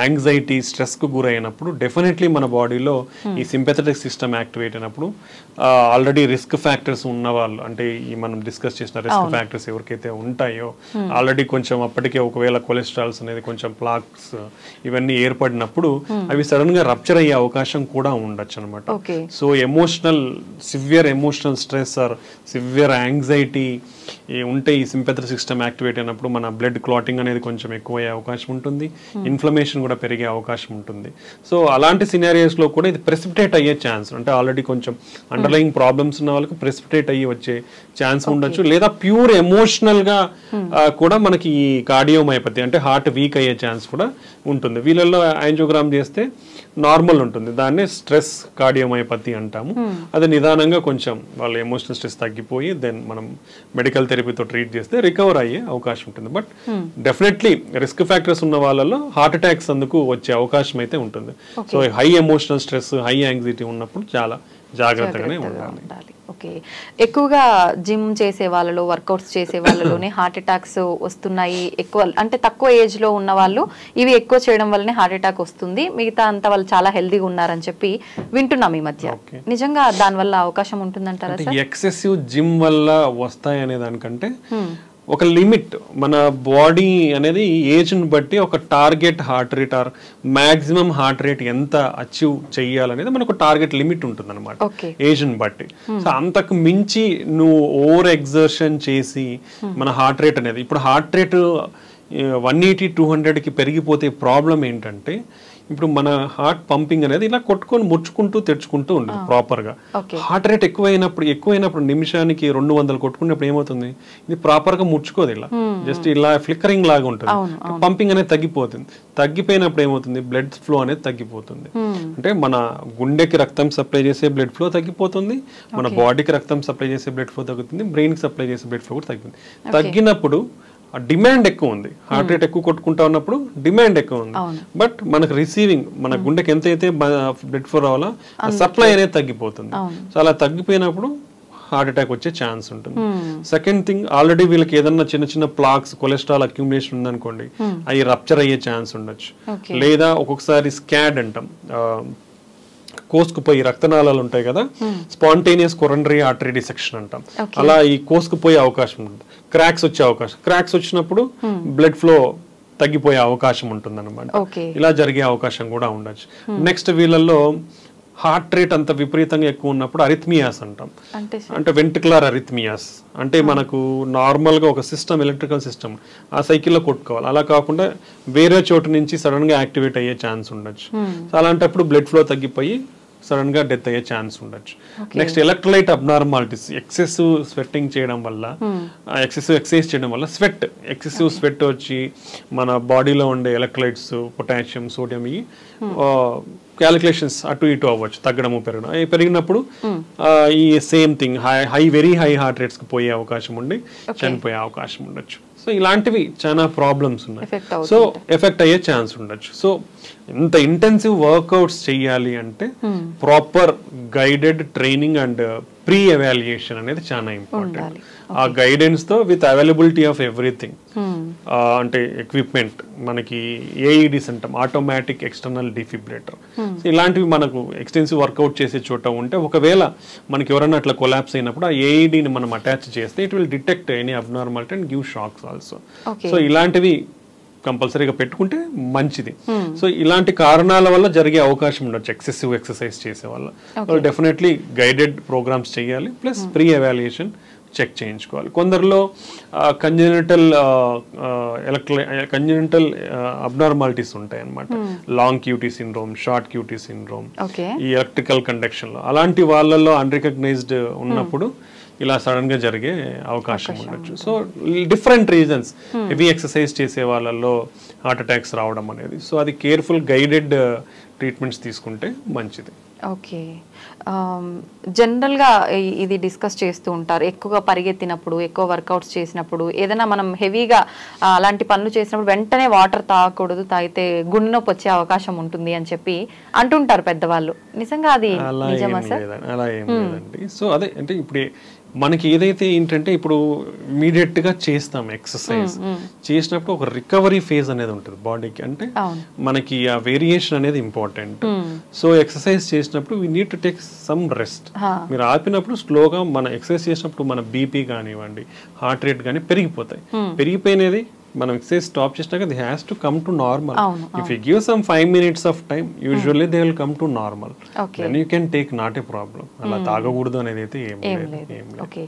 anxiety, stress కు గురైనప్పుడు డెఫినెట్లీ మన బాడీలో ఈ సింపథెటిక్ సిస్టమ్ యాక్టివేట్ అయినప్పుడు ఆల్రెడీ రిస్క్ ఫ్యాక్టర్స్ ఉన్న వాళ్ళు, అంటే ఈ మనం డిస్కస్ చేసిన రిస్క్ ఫ్యాక్టర్స్ ఎవరికైతే ఉంటాయో ఆల్రెడీ కొంచెం అప్పటికే ఒకవేళ కొలెస్ట్రాల్స్ అనేది కొంచెం ప్లాక్స్ ఇవన్నీ ఏర్పడినప్పుడు అవి సడన్ గా రప్చర్ అయ్యే అవకాశం కూడా ఉండొచ్చు అనమాట. So severe emotional stress or severe anxiety ఉంటే ఈ సింపథెటిక్ సిస్టమ్ యాక్టివేట్ అయినప్పుడు మన బ్లడ్ క్లాటింగ్ అనేది కొంచెం ఎక్కువ అయ్యే అవకాశం ఉంటుంది, ఇన్ఫ్లమేషన్ కూడా పెరిగే అవకాశం ఉంటుంది. సో అలాంటి సినారియోస్ లో కూడా ఇది ప్రెసిపిటేట్ అయ్యే ఛాన్స్, అంటే ఆల్రెడీ కొంచెం అండర్లయింగ్ ప్రాబ్లమ్స్ ఉన్న వాళ్ళకి ప్రెసిపిటేట్ అయ్యి వచ్చే ఛాన్స్ ఉండొచ్చు. లేదా ప్యూర్ ఎమోషనల్ గా కూడా మనకి ఈ కార్డియోమయోపతి అంటే హార్ట్ వీక్ అయ్యే ఛాన్స్ కూడా ఉంటుంది. వీళ్ళల్లో యాంజియోగ్రామ్ చేస్తే నార్మల్ ఉంటుంది, దాన్నే స్ట్రెస్ కార్డియోమయోపతి అంటాము. అది నిదానంగా కొంచెం వాళ్ళ ఎమోషనల్ స్ట్రెస్ తగ్గిపోయి దెన్ మనం మెడికల్ థెరపీతో ట్రీట్ చేస్తే రికవర్ అయ్యే అవకాశం ఉంటుంది. బట్ డెఫినెట్లీ రిస్క్ ఫ్యాక్టర్స్ ఉన్న వాళ్ళలో హార్ట్ అటాక్స్ అందుకు వచ్చే అవకాశం అయితే ఉంటుంది. So high emotional stress, high anxiety ఉన్నప్పుడు చాలా జాగ్రత్తగానే ఉండాలి. ఓకే, ఎక్కువగా జిమ్ చేసే వాళ్ళలో, వర్కౌట్స్ చేసే వాళ్ళలోనే హార్ట్ అటాక్స్ వస్తున్నాయి ఎక్కువ, అంటే తక్కువ ఏజ్ లో ఉన్న వాళ్ళు ఇవి ఎక్కువ చేయడం వల్లనే హార్ట్ అటాక్ వస్తుంది, మిగతా అంతా వాళ్ళు చాలా హెల్దీగా ఉన్నారని చెప్పి వింటున్నాం ఈ మధ్య. నిజంగా దాని వల్ల అవకాశం ఉంటుందంటారా? ఎక్సెసివ్ జిమ్ వల్ల వస్తాయి అనే దానికంటే ఒక లిమిట్, మన బాడీ అనేది ఏజ్ని బట్టి ఒక target heart rate or maximum heart rate ఎంత అచీవ్ చెయ్యాలనేది మనకు టార్గెట్ లిమిట్ ఉంటుంది అనమాట ఏజ్ని బట్టి. సో అంతకు మించి నువ్వు ఓవర్ ఎగ్జర్షన్ చేసి మన హార్ట్ రేట్ అనేది, ఇప్పుడు హార్ట్ రేట్ 180-200కి పెరిగిపోతే ప్రాబ్లం ఏంటంటే ఇప్పుడు మన హార్ట్ పంపింగ్ అనేది ఇలా కొట్టుకొని ముడుచుకుంటూ తెచ్చుకుంటూ ఉంటుంది ప్రాపర్గా. హార్ట్ రేట్ ఎక్కువైనప్పుడు నిమిషానికి 200 కొట్టుకున్నప్పుడు ఏమవుతుంది, ఇది ప్రాపర్గా ముడుచుకోదు, ఇలా జస్ట్ ఇలా ఫ్లిక్కరింగ్ లాగా ఉంటుంది, పంపింగ్ అనేది తగ్గిపోతుంది. తగ్గిపోయినప్పుడు ఏమవుతుంది, బ్లడ్ ఫ్లో అనేది తగ్గిపోతుంది. అంటే మన గుండెకి రక్తం సప్లై చేసే బ్లడ్ ఫ్లో తగ్గిపోతుంది, మన బాడీకి రక్తం సప్లై చేసే బ్లడ్ ఫ్లో తగ్గుతుంది, బ్రెయిన్కి సప్లై చేసే బ్లడ్ ఫ్లో కూడా తగ్గుతుంది. తగ్గినప్పుడు డిమాండ్ ఎక్కువ ఉంది, హార్ట్ రేట్ ఎక్కువ కొట్టుకుంటా ఉన్నప్పుడు డిమాండ్ ఎక్కువ ఉంది, బట్ మనకు రిసీవింగ్, మన గుండెకి ఎంతైతే బ్లడ్ ఫ్లో రావాలో ఆ సప్లై అనేది తగ్గిపోతుంది. సో అలా తగ్గిపోయినప్పుడు హార్ట్ అటాక్ వచ్చే ఛాన్స్ ఉంటుంది. సెకండ్ థింగ్, ఆల్రెడీ వీళ్ళకి ఏదన్నా చిన్న చిన్న ప్లాక్స్, కొలెస్ట్రాల్ అక్యుములేషన్ ఉందనుకోండి, అవి రప్చర్ అయ్యే ఛాన్స్ ఉండొచ్చు. లేదా ఒక్కొక్కసారి స్కాడ్ అంటాం, కోసుకుపోయి రక్తనాళాలు ఉంటాయి కదా, స్పాంటేనియస్ కొరనరీ ఆర్టరీ డిసెక్షన్ అంటాం, అలా ఈ కోసుకుపోయే అవకాశం ఉంటుంది. క్రాక్స్ వచ్చే అవకాశం, క్రాక్స్ వచ్చినప్పుడు బ్లడ్ ఫ్లో తగ్గిపోయే అవకాశం ఉంటుంది అనమాట. ఇలా జరిగే అవకాశం కూడా ఉండొచ్చు. నెక్స్ట్ వీళ్ళల్లో హార్ట్ రేట్ అంత విపరీతంగా ఎక్కువ ఉన్నప్పుడు అరిథ్మియాస్ అంటాం, అంటే వెంట్రికులర్ అరిథ్మియాస్, అంటే మనకు నార్మల్గా ఒక సిస్టమ్, ఎలక్ట్రికల్ సిస్టమ్ ఆ సైకిల్లో కొట్టుకోవాలి, అలా కాకుండా వేరే చోటు నుంచి సడన్ గా యాక్టివేట్ అయ్యే ఛాన్స్ ఉండొచ్చు. సో అలాంటప్పుడు బ్లడ్ ఫ్లో తగ్గిపోయి సడన్ గా డెత్ అయ్యే ఛాన్స్ ఉండొచ్చు. Next electrolyte abnormalities, excessive sweating చేయడం వల్ల, ఎక్సెసివ్ ఎక్సర్సైజ్ చేయడం వల్ల ఎక్సెసివ్ స్వెట్ వచ్చి మన బాడీలో ఉండే ఎలక్ట్రోలైట్స్, పొటాషియం, సోడియం ఈ క్యాలిక్యులేషన్స్ అటు ఇటు అవ్వచ్చు, తగ్గడము పెరగడం. పెరిగినప్పుడు ఈ same thing very high heart rates కి పోయే అవకాశం ఉండి చనిపోయే అవకాశం ఉండొచ్చు. సో ఇలాంటివి చాలా ప్రాబ్లమ్స్ ఉన్నాయి, సో ఎఫెక్ట్ అయ్యే ఛాన్స్ ఉండొచ్చు. సో ఇంత ఇంటెన్సివ్ వర్కౌట్స్ చెయ్యాలి అంటే proper guided training and pre evaluation అనేది చాలా ఇంపార్టెంట్. ఆ గైడెన్స్ తో విత్ అవైలబిలిటీ ఆఫ్ ఎవ్రీథింగ్, అంటే ఎక్విప్మెంట్, మనకి ఏఈడిస్ అంటాం, ఆటోమేటిక్ ఎక్స్టర్నల్ డిఫిబ్రిలేటర్, ఇలాంటివి మనకు ఎక్స్టెన్సివ్ వర్కౌట్ చేసే చోట ఉంటే ఒకవేళ మనకి ఎవరైనా అట్లా కొలాప్స్ అయినప్పుడు ఆ ఏఈడిని మనం అటాచ్ చేస్తే it will detect any abnormality and give shocks also. So ఇలాంటివి కంపల్సరీగా పెట్టుకుంటే మంచిది. సో ఇలాంటి కారణాల వల్ల జరిగే అవకాశం ఉండొచ్చు ఎక్సెసివ్ ఎక్సర్సైజ్ చేసే వల్ల. డెఫినెట్లీ గైడెడ్ ప్రోగ్రామ్స్ చేయాలి, ప్లస్ ప్రీ ఎవాల్యుయేషన్ చెక్ చేయించుకోవాలి. కొందరిలో కంజెనిటల్ అబ్నార్మాలిటీస్ ఉంటాయి అన్నమాట, long QT syndrome, short QT syndrome, ఈ ఎలక్ట్రికల్ కండక్షన్ లో, అలాంటి వాళ్ళల్లో అన్రికగ్నైజ్డ్ ఉన్నప్పుడు ఇలా సడన్ గా జరిగే అవకాశం ఉండొచ్చు. So different reasons, heavy exercise చేసే వాళ్ళల్లో హార్ట్ అటాక్స్ రావడం అనేది, సో అది కేర్ఫుల్ గైడెడ్ ట్రీట్మెంట్స్ తీసుకుంటే మంచిది. ఓకే, జనరల్గా ఇది డిస్కస్ చేస్తూ ఉంటారు, ఎక్కువగా పరిగెత్తినప్పుడు, ఎక్కువ వర్కౌట్స్ చేసినప్పుడు, ఏదైనా మనం హెవీగా అలాంటి పనులు చేసినప్పుడు వెంటనే వాటర్ తాగకూడదు, తాగితే గుండె నొప్పి వచ్చే అవకాశం ఉంటుంది అని చెప్పి అంటుంటారు పెద్దవాళ్ళు. నిజంగా అది నిజమా సార్? అలా ఏం లేదండి. సో అదే అంటే ఇప్పుడు మనకి ఏదైతే ఏంటంటే ఇప్పుడు ఇమీడియట్ గా చేస్తాం ఎక్సర్సైజ్ చేసినప్పుడు ఒక రికవరీ ఫేజ్ అనేది ఉంటుంది బాడీకి, అంటే మనకి ఆ వేరియేషన్ అనేది ఇంపార్టెంట్. సో ఎక్సర్సైజ్ చేసినప్పుడు we need to take some rest. మీరు ఆపినప్పుడు స్లోగా మన ఎక్సర్సైజ్ చేసినప్పుడు మన బీపీ కానివ్వండి, హార్ట్ రేట్ కానీ పెరిగిపోతాయి. పెరిగిపోయినది మనం ఎక్సర్సైజ్ స్టాప్ చేసినాక they has to come to normal. If you give some 5 minutes of time, usually they will come to normal, then you can take, not a problem. అలా తాగకూడదు అనేది అయితే ఏం లేదు. ఓకే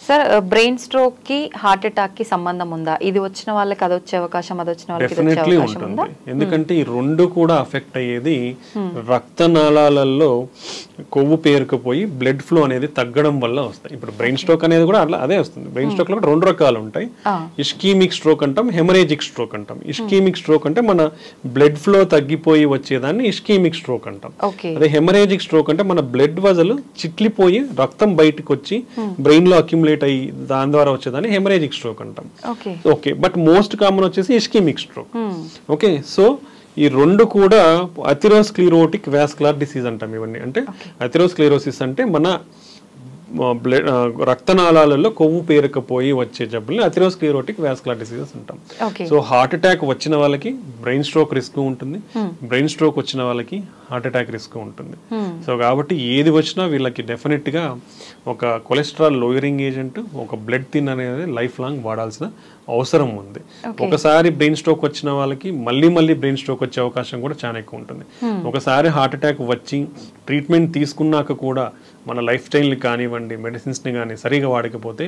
సార్, బ్రెయిన్ స్ట్రోక్ కి heart attack కి సంబంధం ఉందా? ఇది వచ్చిన వాళ్ళకి అది వచ్చే అవకాశం, అది వచ్చిన వాళ్ళకి డెఫినెట్లీ ఉంటుంది. ఎందుకంటే ఈ రెండు కూడా అఫెక్ట్ అయ్యేది రక్తనాళాలలో కొవ్వు పేరుకుపోయి బ్లడ్ ఫ్లో అనేది తగ్గడం వల్ల వస్తాయి. ఇప్పుడు బ్రెయిన్ స్ట్రోక్ అనేది కూడా అట్లా అదే వస్తుంది. బ్రెయిన్ స్ట్రోక్ లో 2 రకాలు ఉంటాయి, ఇస్కీమిక్ స్ట్రోక్ అంటాం, హెమరేజిక్ స్ట్రోక్ అంటాం. ఇస్కీమిక్ స్ట్రోక్ అంటే మన బ్లడ్ ఫ్లో తగ్గిపోయి వచ్చేదాన్ని ఇస్కీమిక్ స్ట్రోక్ అంటాం. అదే హెమరేజిక్ స్ట్రోక్ అంటే మన బ్లడ్ వజలు చిట్లిపోయి రక్తం బయటకు వచ్చి బ్రెయిన్ లో అక్యుములేట్ అయ్యి దాని ద్వారా వచ్చేదాన్ని హెమరేజిక్ స్ట్రోక్ అంటాం. ఓకే, బట్ మోస్ట్ కామన్ వచ్చేసి ఇస్కీమిక్ స్ట్రోక్. ఓకే, సో ఈ రెండు కూడా అథెరోస్క్లెరోటిక్ వాస్కులర్ డిసీజ్ అంటాం. ఇవన్నీ అంటే అథెరోస్క్లెరోసిస్ అంటే మన రక్తనాళాలలో కొవ్వు పేరుకపోయి వచ్చే జబ్బుల్ని అథెరోస్క్లెరోటిక్ వాస్కులర్ డిసీజెస్ అంటాం. సో హార్ట్ అటాక్ వచ్చిన వాళ్ళకి బ్రెయిన్ స్ట్రోక్ రిస్క్ ఉంటుంది, బ్రెయిన్ స్ట్రోక్ వచ్చిన వాళ్ళకి హార్ట్ అటాక్ రిస్క్ ఉంటుంది. సో కాబట్టి ఏది వచ్చినా వీళ్ళకి డెఫినెట్ గా ఒక కొలెస్ట్రాల్ లోయరింగ్ ఏజెంట్, ఒక బ్లడ్ థిన్ అనేది లైఫ్ లాంగ్ వాడాల్సిన అవసరం ఉంది. ఒకసారి బ్రెయిన్ స్ట్రోక్ వచ్చిన వాళ్ళకి మళ్ళీ బ్రెయిన్ స్ట్రోక్ వచ్చే అవకాశం కూడా చాలా ఎక్కువ ఉంటుంది. ఒకసారి హార్ట్ అటాక్ వచ్చి ట్రీట్మెంట్ తీసుకున్నాక కూడా మన లైఫ్ స్టైల్ని కానివ్వండి, మెడిసిన్స్ని కానీ సరిగా వాడకపోతే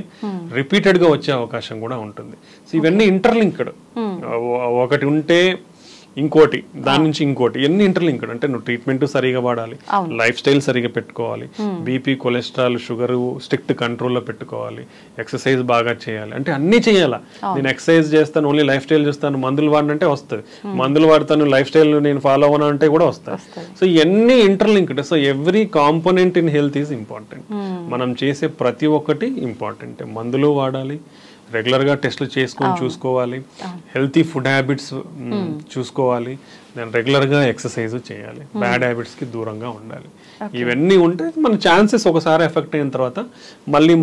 రిపీటెడ్గా వచ్చే అవకాశం కూడా ఉంటుంది. సో ఇవన్నీ ఇంటర్లింక్డ్, ఒకటి ఉంటే ఇంకోటి, దాని నుంచి ఇంకోటి, ఎన్ని ఇంటర్లింక్డ్ అంటే నువ్వు ట్రీట్మెంట్ సరిగా వాడాలి, లైఫ్ స్టైల్ సరిగా పెట్టుకోవాలి, బీపీ కొలెస్ట్రాల్ షుగర్ స్ట్రిక్ట్ కంట్రోల్లో పెట్టుకోవాలి, ఎక్సర్సైజ్ బాగా చేయాలి, అంటే అన్ని చేయాలా. నేను ఎక్సర్సైజ్ చేస్తాను, ఓన్లీ లైఫ్ స్టైల్ చేస్తాను, మందులు వాడినంటే వస్తుంది, మందులు వాడతాను, లైఫ్ స్టైల్ నేను ఫాలో అవ్వను అంటే కూడా వస్తాయి. సో ఇవన్నీ interlinked. So every component in health is important. మనం చేసే ప్రతి ఒక్కటి ఇంపార్టెంట్. మందులు వాడాలి, రెగ్యులర్ గా టెస్ట్లు చేసుకొని చూసుకోవాలి, హెల్తీ ఫుడ్ హ్యాబిట్స్ చూసుకోవాలి, నేను రెగ్యులర్ గా ఎక్సర్సైజ్ చేయాలి, బ్యాడ్ హ్యాబిట్స్ కి దూరంగా ఉండాలి. ఇవన్నీ ఉంటే మన ఛాన్సెస్ ఒకసారి ఎఫెక్ట్ అయిన తర్వాత మళ్ళీ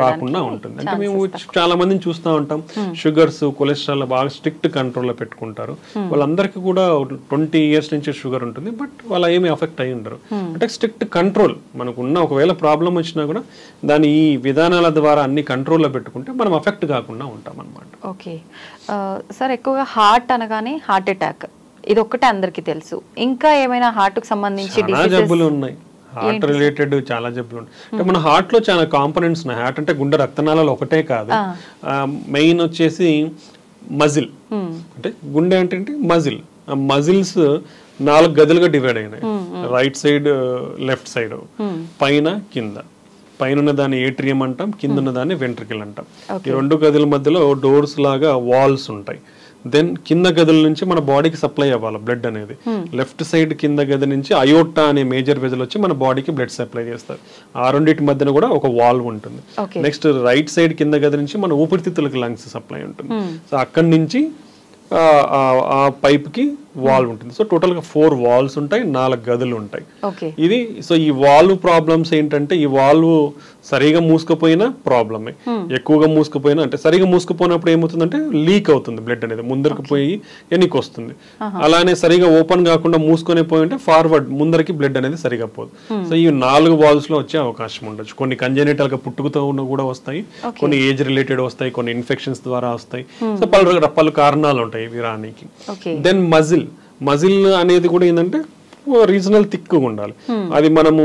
రాకుండా ఉంటుంది. అంటే మేము చాలా మందిని చూస్తూ ఉంటాం, షుగర్స్ కొలెస్ట్రాల్ బాగా స్ట్రిక్ట్ కంట్రోల్లో పెట్టుకుంటారు. వాళ్ళందరికీ కూడా 20 years నుంచి షుగర్ ఉంటుంది, బట్ వాళ్ళ ఏమి ఎఫెక్ట్ అయ్యి ఉండరు. అంటే స్ట్రిక్ట్ కంట్రోల్ మనకున్న, ఒకవేళ ప్రాబ్లం వచ్చినా కూడా దాని ఈ విధానాల ద్వారా అన్ని కంట్రోల్లో పెట్టుకుంటే మనం ఎఫెక్ట్ కాకుండా ఉంటాం అన్నమాట. ఓకే సార్, ఎక్కువగా హార్ట్ అనగానే హార్ట్ అటాక్ ఇది ఒక్కటే అందరికి తెలుసు. ఇంకా ఏమైనా హార్ట్ కు సంబంధించి జబ్బులు ఉన్నాయి, హార్ట్ రిలేటెడ్ చాలా జబ్బులు ఉన్నాయి. అంటే మన హార్ట్ లో చాలా కాంపోనెంట్స్ ఉన్నాయి. హార్ట్ అంటే గుండె రక్తనాళాలు ఒకటే కాదు, మెయిన్ వచ్చేసి మజిల్. అంటే గుండె అంటే మజిల్. ఆ మజిల్స్ 4 గదులుగా డివైడ్ అయినాయి, రైట్ సైడ్ లెఫ్ట్ సైడ్, పైన కింద. పైన ఉన్న దాన్ని ఏట్రియం అంటాం, కింద ఉన్న దాన్ని వెంట్రికల్ అంటాం. ఈ 2 గదుల మధ్యలో డోర్స్ లాగా వాల్స్ ఉంటాయి. దెన్ కింద గదుల నుంచి మన బాడీకి సప్లై అవ్వాలి బ్లడ్ అనేది. లెఫ్ట్ సైడ్ కింద గది నుంచి అయోటా అనే మేజర్ వెజల్ వచ్చి మన బాడీకి బ్లడ్ సప్లై చేస్తారు. ఆ రెండింటి మధ్యన కూడా ఒక వాల్వ్ ఉంటుంది. నెక్స్ట్ రైట్ సైడ్ కింద గది నుంచి మన ఊపిరితిత్తులకు లంగ్స్ సప్లై ఉంటుంది. సో అక్కడి నుంచి ఆ పైప్ కి వాల్వ్ ఉంటుంది. సో టోటల్ గా 4 వాల్వ్స్ ఉంటాయి, 4 గదులు ఉంటాయి. ఇది సో ఈ వాల్వ్ ప్రాబ్లమ్స్ ఏంటంటే, ఈ వాల్వ్ సరిగా మూసుకుపోయినా ప్రాబ్లమే, ఎక్కువగా మూసుకుపోయినా, అంటే సరిగా మూసుకుపోయినప్పుడు ఏమవుతుందంటే లీక్ అవుతుంది బ్లడ్ అనేది, ముందరికి పోయి వెనక్కి వస్తుంది. అలానే సరిగా ఓపెన్ కాకుండా మూసుకొని పోయి ఉంటే ఫార్వర్డ్ ముందరికి బ్లడ్ అనేది సరిగా పోదు. సో ఈ 4 వాల్వ్స్ లో వచ్చే అవకాశం ఉండొచ్చు. కొన్ని కంజెనిటల్ గా పుట్టుకతో ఉన్న కూడా వస్తాయి, కొన్ని ఏజ్ రిలేటెడ్ వస్తాయి, కొన్ని ఇన్ఫెక్షన్స్ ద్వారా వస్తాయి. సో పలు కారణాలు ఉంటాయి ఇవి రానికి. దెన్ మజిల్ అనేది కూడా ఏంటంటే రీజనల్ థిక్గా ఉండాలి. అది మనము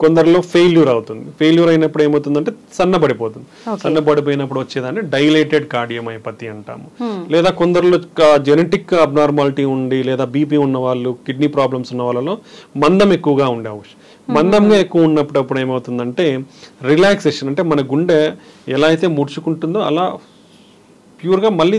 కొందరిలో ఫెయిల్యూర్ అవుతుంది. ఫెయిల్యూర్ అయినప్పుడు ఏమవుతుందంటే సన్నబడిపోతుంది. సన్నబడిపోయినప్పుడు వచ్చేదాన్ని డైలేటెడ్ కార్డియోమైపతి అంటాము. లేదా కొందరిలో జెనెటిక్ అబ్నార్మాలిటీ ఉండి, లేదా బీపీ ఉన్న వాళ్ళు, కిడ్నీ ప్రాబ్లమ్స్ ఉన్న వాళ్ళలో మందం ఎక్కువగా ఉండే అవకాశం. మందంగా ఎక్కువ ఉన్నప్పుడు ఏమవుతుందంటే రిలాక్సేషన్, అంటే మన గుండె ఎలా అయితే ముడుచుకుంటుందో అలా ప్యూర్ గా మళ్ళీ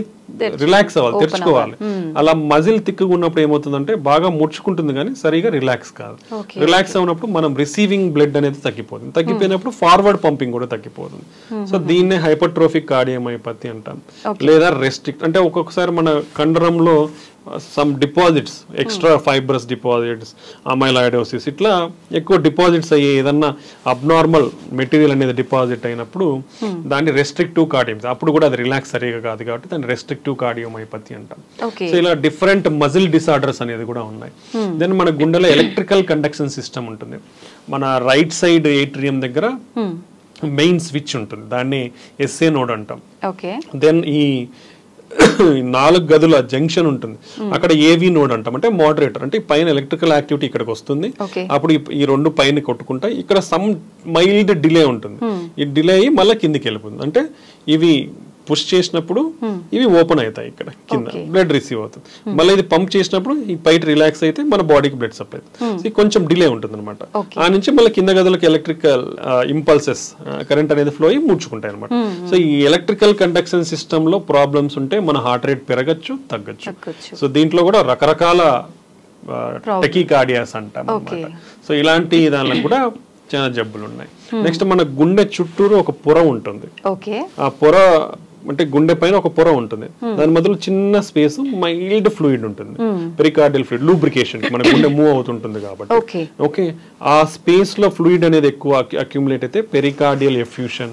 రిలాక్స్ అవ్వాలి, తెరుచుకోవాలి. అలా మజిల్ తిక్కుగా ఉన్నప్పుడు ఏమవుతుందంటే బాగా ముడుచుకుంటుంది కానీ సరిగా రిలాక్స్ కాదు. రిలాక్స్ అవునప్పుడు మనం రిసీవింగ్ బ్లడ్ అనేది తగ్గిపోతుంది. తగ్గిపోయినప్పుడు ఫార్వర్డ్ పంపింగ్ కూడా తగ్గిపోతుంది. సో దీన్నే హైపర్ట్రోఫిక్ కార్డియోమైపతి అంటాం. లేదా రెస్ట్రిక్ట్, అంటే ఒక్కొక్కసారి మన కండరంలో some deposits, extra fibrous deposits, amyloidosis, ఇట్లా ఎక్కువ డిపాజిట్స్ అయ్యి ఏదన్నా అబ్నార్మల్ మెటీరియల్ అనేది డిపాజిట్ అయినప్పుడు దాన్ని రెస్ట్రిక్టివ్ కార్డియోమైపతి, అప్పుడు కూడా అది రిలాక్స్ సరిగా కాదు కాబట్టి దాన్ని రెస్ట్రిక్టివ్ కార్డియోమైపతి అంటాం. సో ఇలా డిఫరెంట్ మజిల్ డిసార్డర్స్ అనేది కూడా ఉన్నాయి. దెన్ మన గుండెలో ఎలక్ట్రికల్ కండక్షన్ సిస్టమ్ ఉంటుంది. మన రైట్ సైడ్ ఏట్రియం దగ్గర మెయిన్ స్విచ్ ఉంటుంది, దాన్ని ఎస్ఏ నోడ్ అంటాం. దెన్ ఈ 4 గదుల జంక్షన్ ఉంటుంది, అక్కడ ఏవి నోడ్ అంటాం, అంటే మోడరేటర్. అంటే పైన ఎలక్ట్రికల్ యాక్టివిటీ ఇక్కడికి వస్తుంది, అప్పుడు ఈ 2 పైన కొట్టుకుంటాయి. ఇక్కడ సమ్ మైల్డ్ డిలే ఉంటుంది, ఈ డిలే అయ్యి మళ్ళీ కిందికి వెళ్ళిపోతుంది. అంటే ఇవి పుష్ చేసినప్పుడు ఇవి ఓపెన్ అవుతాయి ఇక్కడ కింద బ్లడ్ రిసీవ్ అవుతుంది. మళ్ళీ ఇది పంప్ చేసినప్పుడు ఈ పైట్ రిలాక్స్ అయితే మన బాడీకి బ్లడ్ సప్లై అవుతుంది. కొంచెం డిలే ఉంటుంది అనమాట. ఆ నుంచి మళ్ళీ కింద గదులకు ఎలక్ట్రికల్ ఇంపల్సెస్ కరెంట్ అనేది ఫ్లో అయ్యి ముడుచుకుంటాయి అనమాట. సో ఈ ఎలక్ట్రికల్ కండక్షన్ సిస్టమ్ లో ప్రాబ్లమ్స్ ఉంటే మన హార్ట్ రేట్ పెరగచ్చు, తగ్గచ్చు. సో దీంట్లో కూడా రకరకాల టెకీకార్డియాస్ అంటాం అనమాట. సో ఇలాంటి దానిలో కూడా చాలా జబ్బులు ఉన్నాయి. నెక్స్ట్ మన గుండె చుట్టూరు ఒక పొర ఉంటుంది. ఆ పొర అంటే గుండె పైన ఒక పొర ఉంటుంది, దాని మధ్యలో చిన్న స్పేస్ మైల్డ్ ఫ్లూయిడ్ ఉంటుంది, పెరికార్డియల్ ఫ్లూయిడ్, లూబ్రికేషన్, మన గుండె మూవ్ అవుతుంటుంది కాబట్టి. ఓకే, ఆ స్పేస్ లో ఫ్లూయిడ్ అనేది ఎక్కువ అక్యుములేట్ అయితే పెరికార్డియల్ ఎఫ్యూషన్,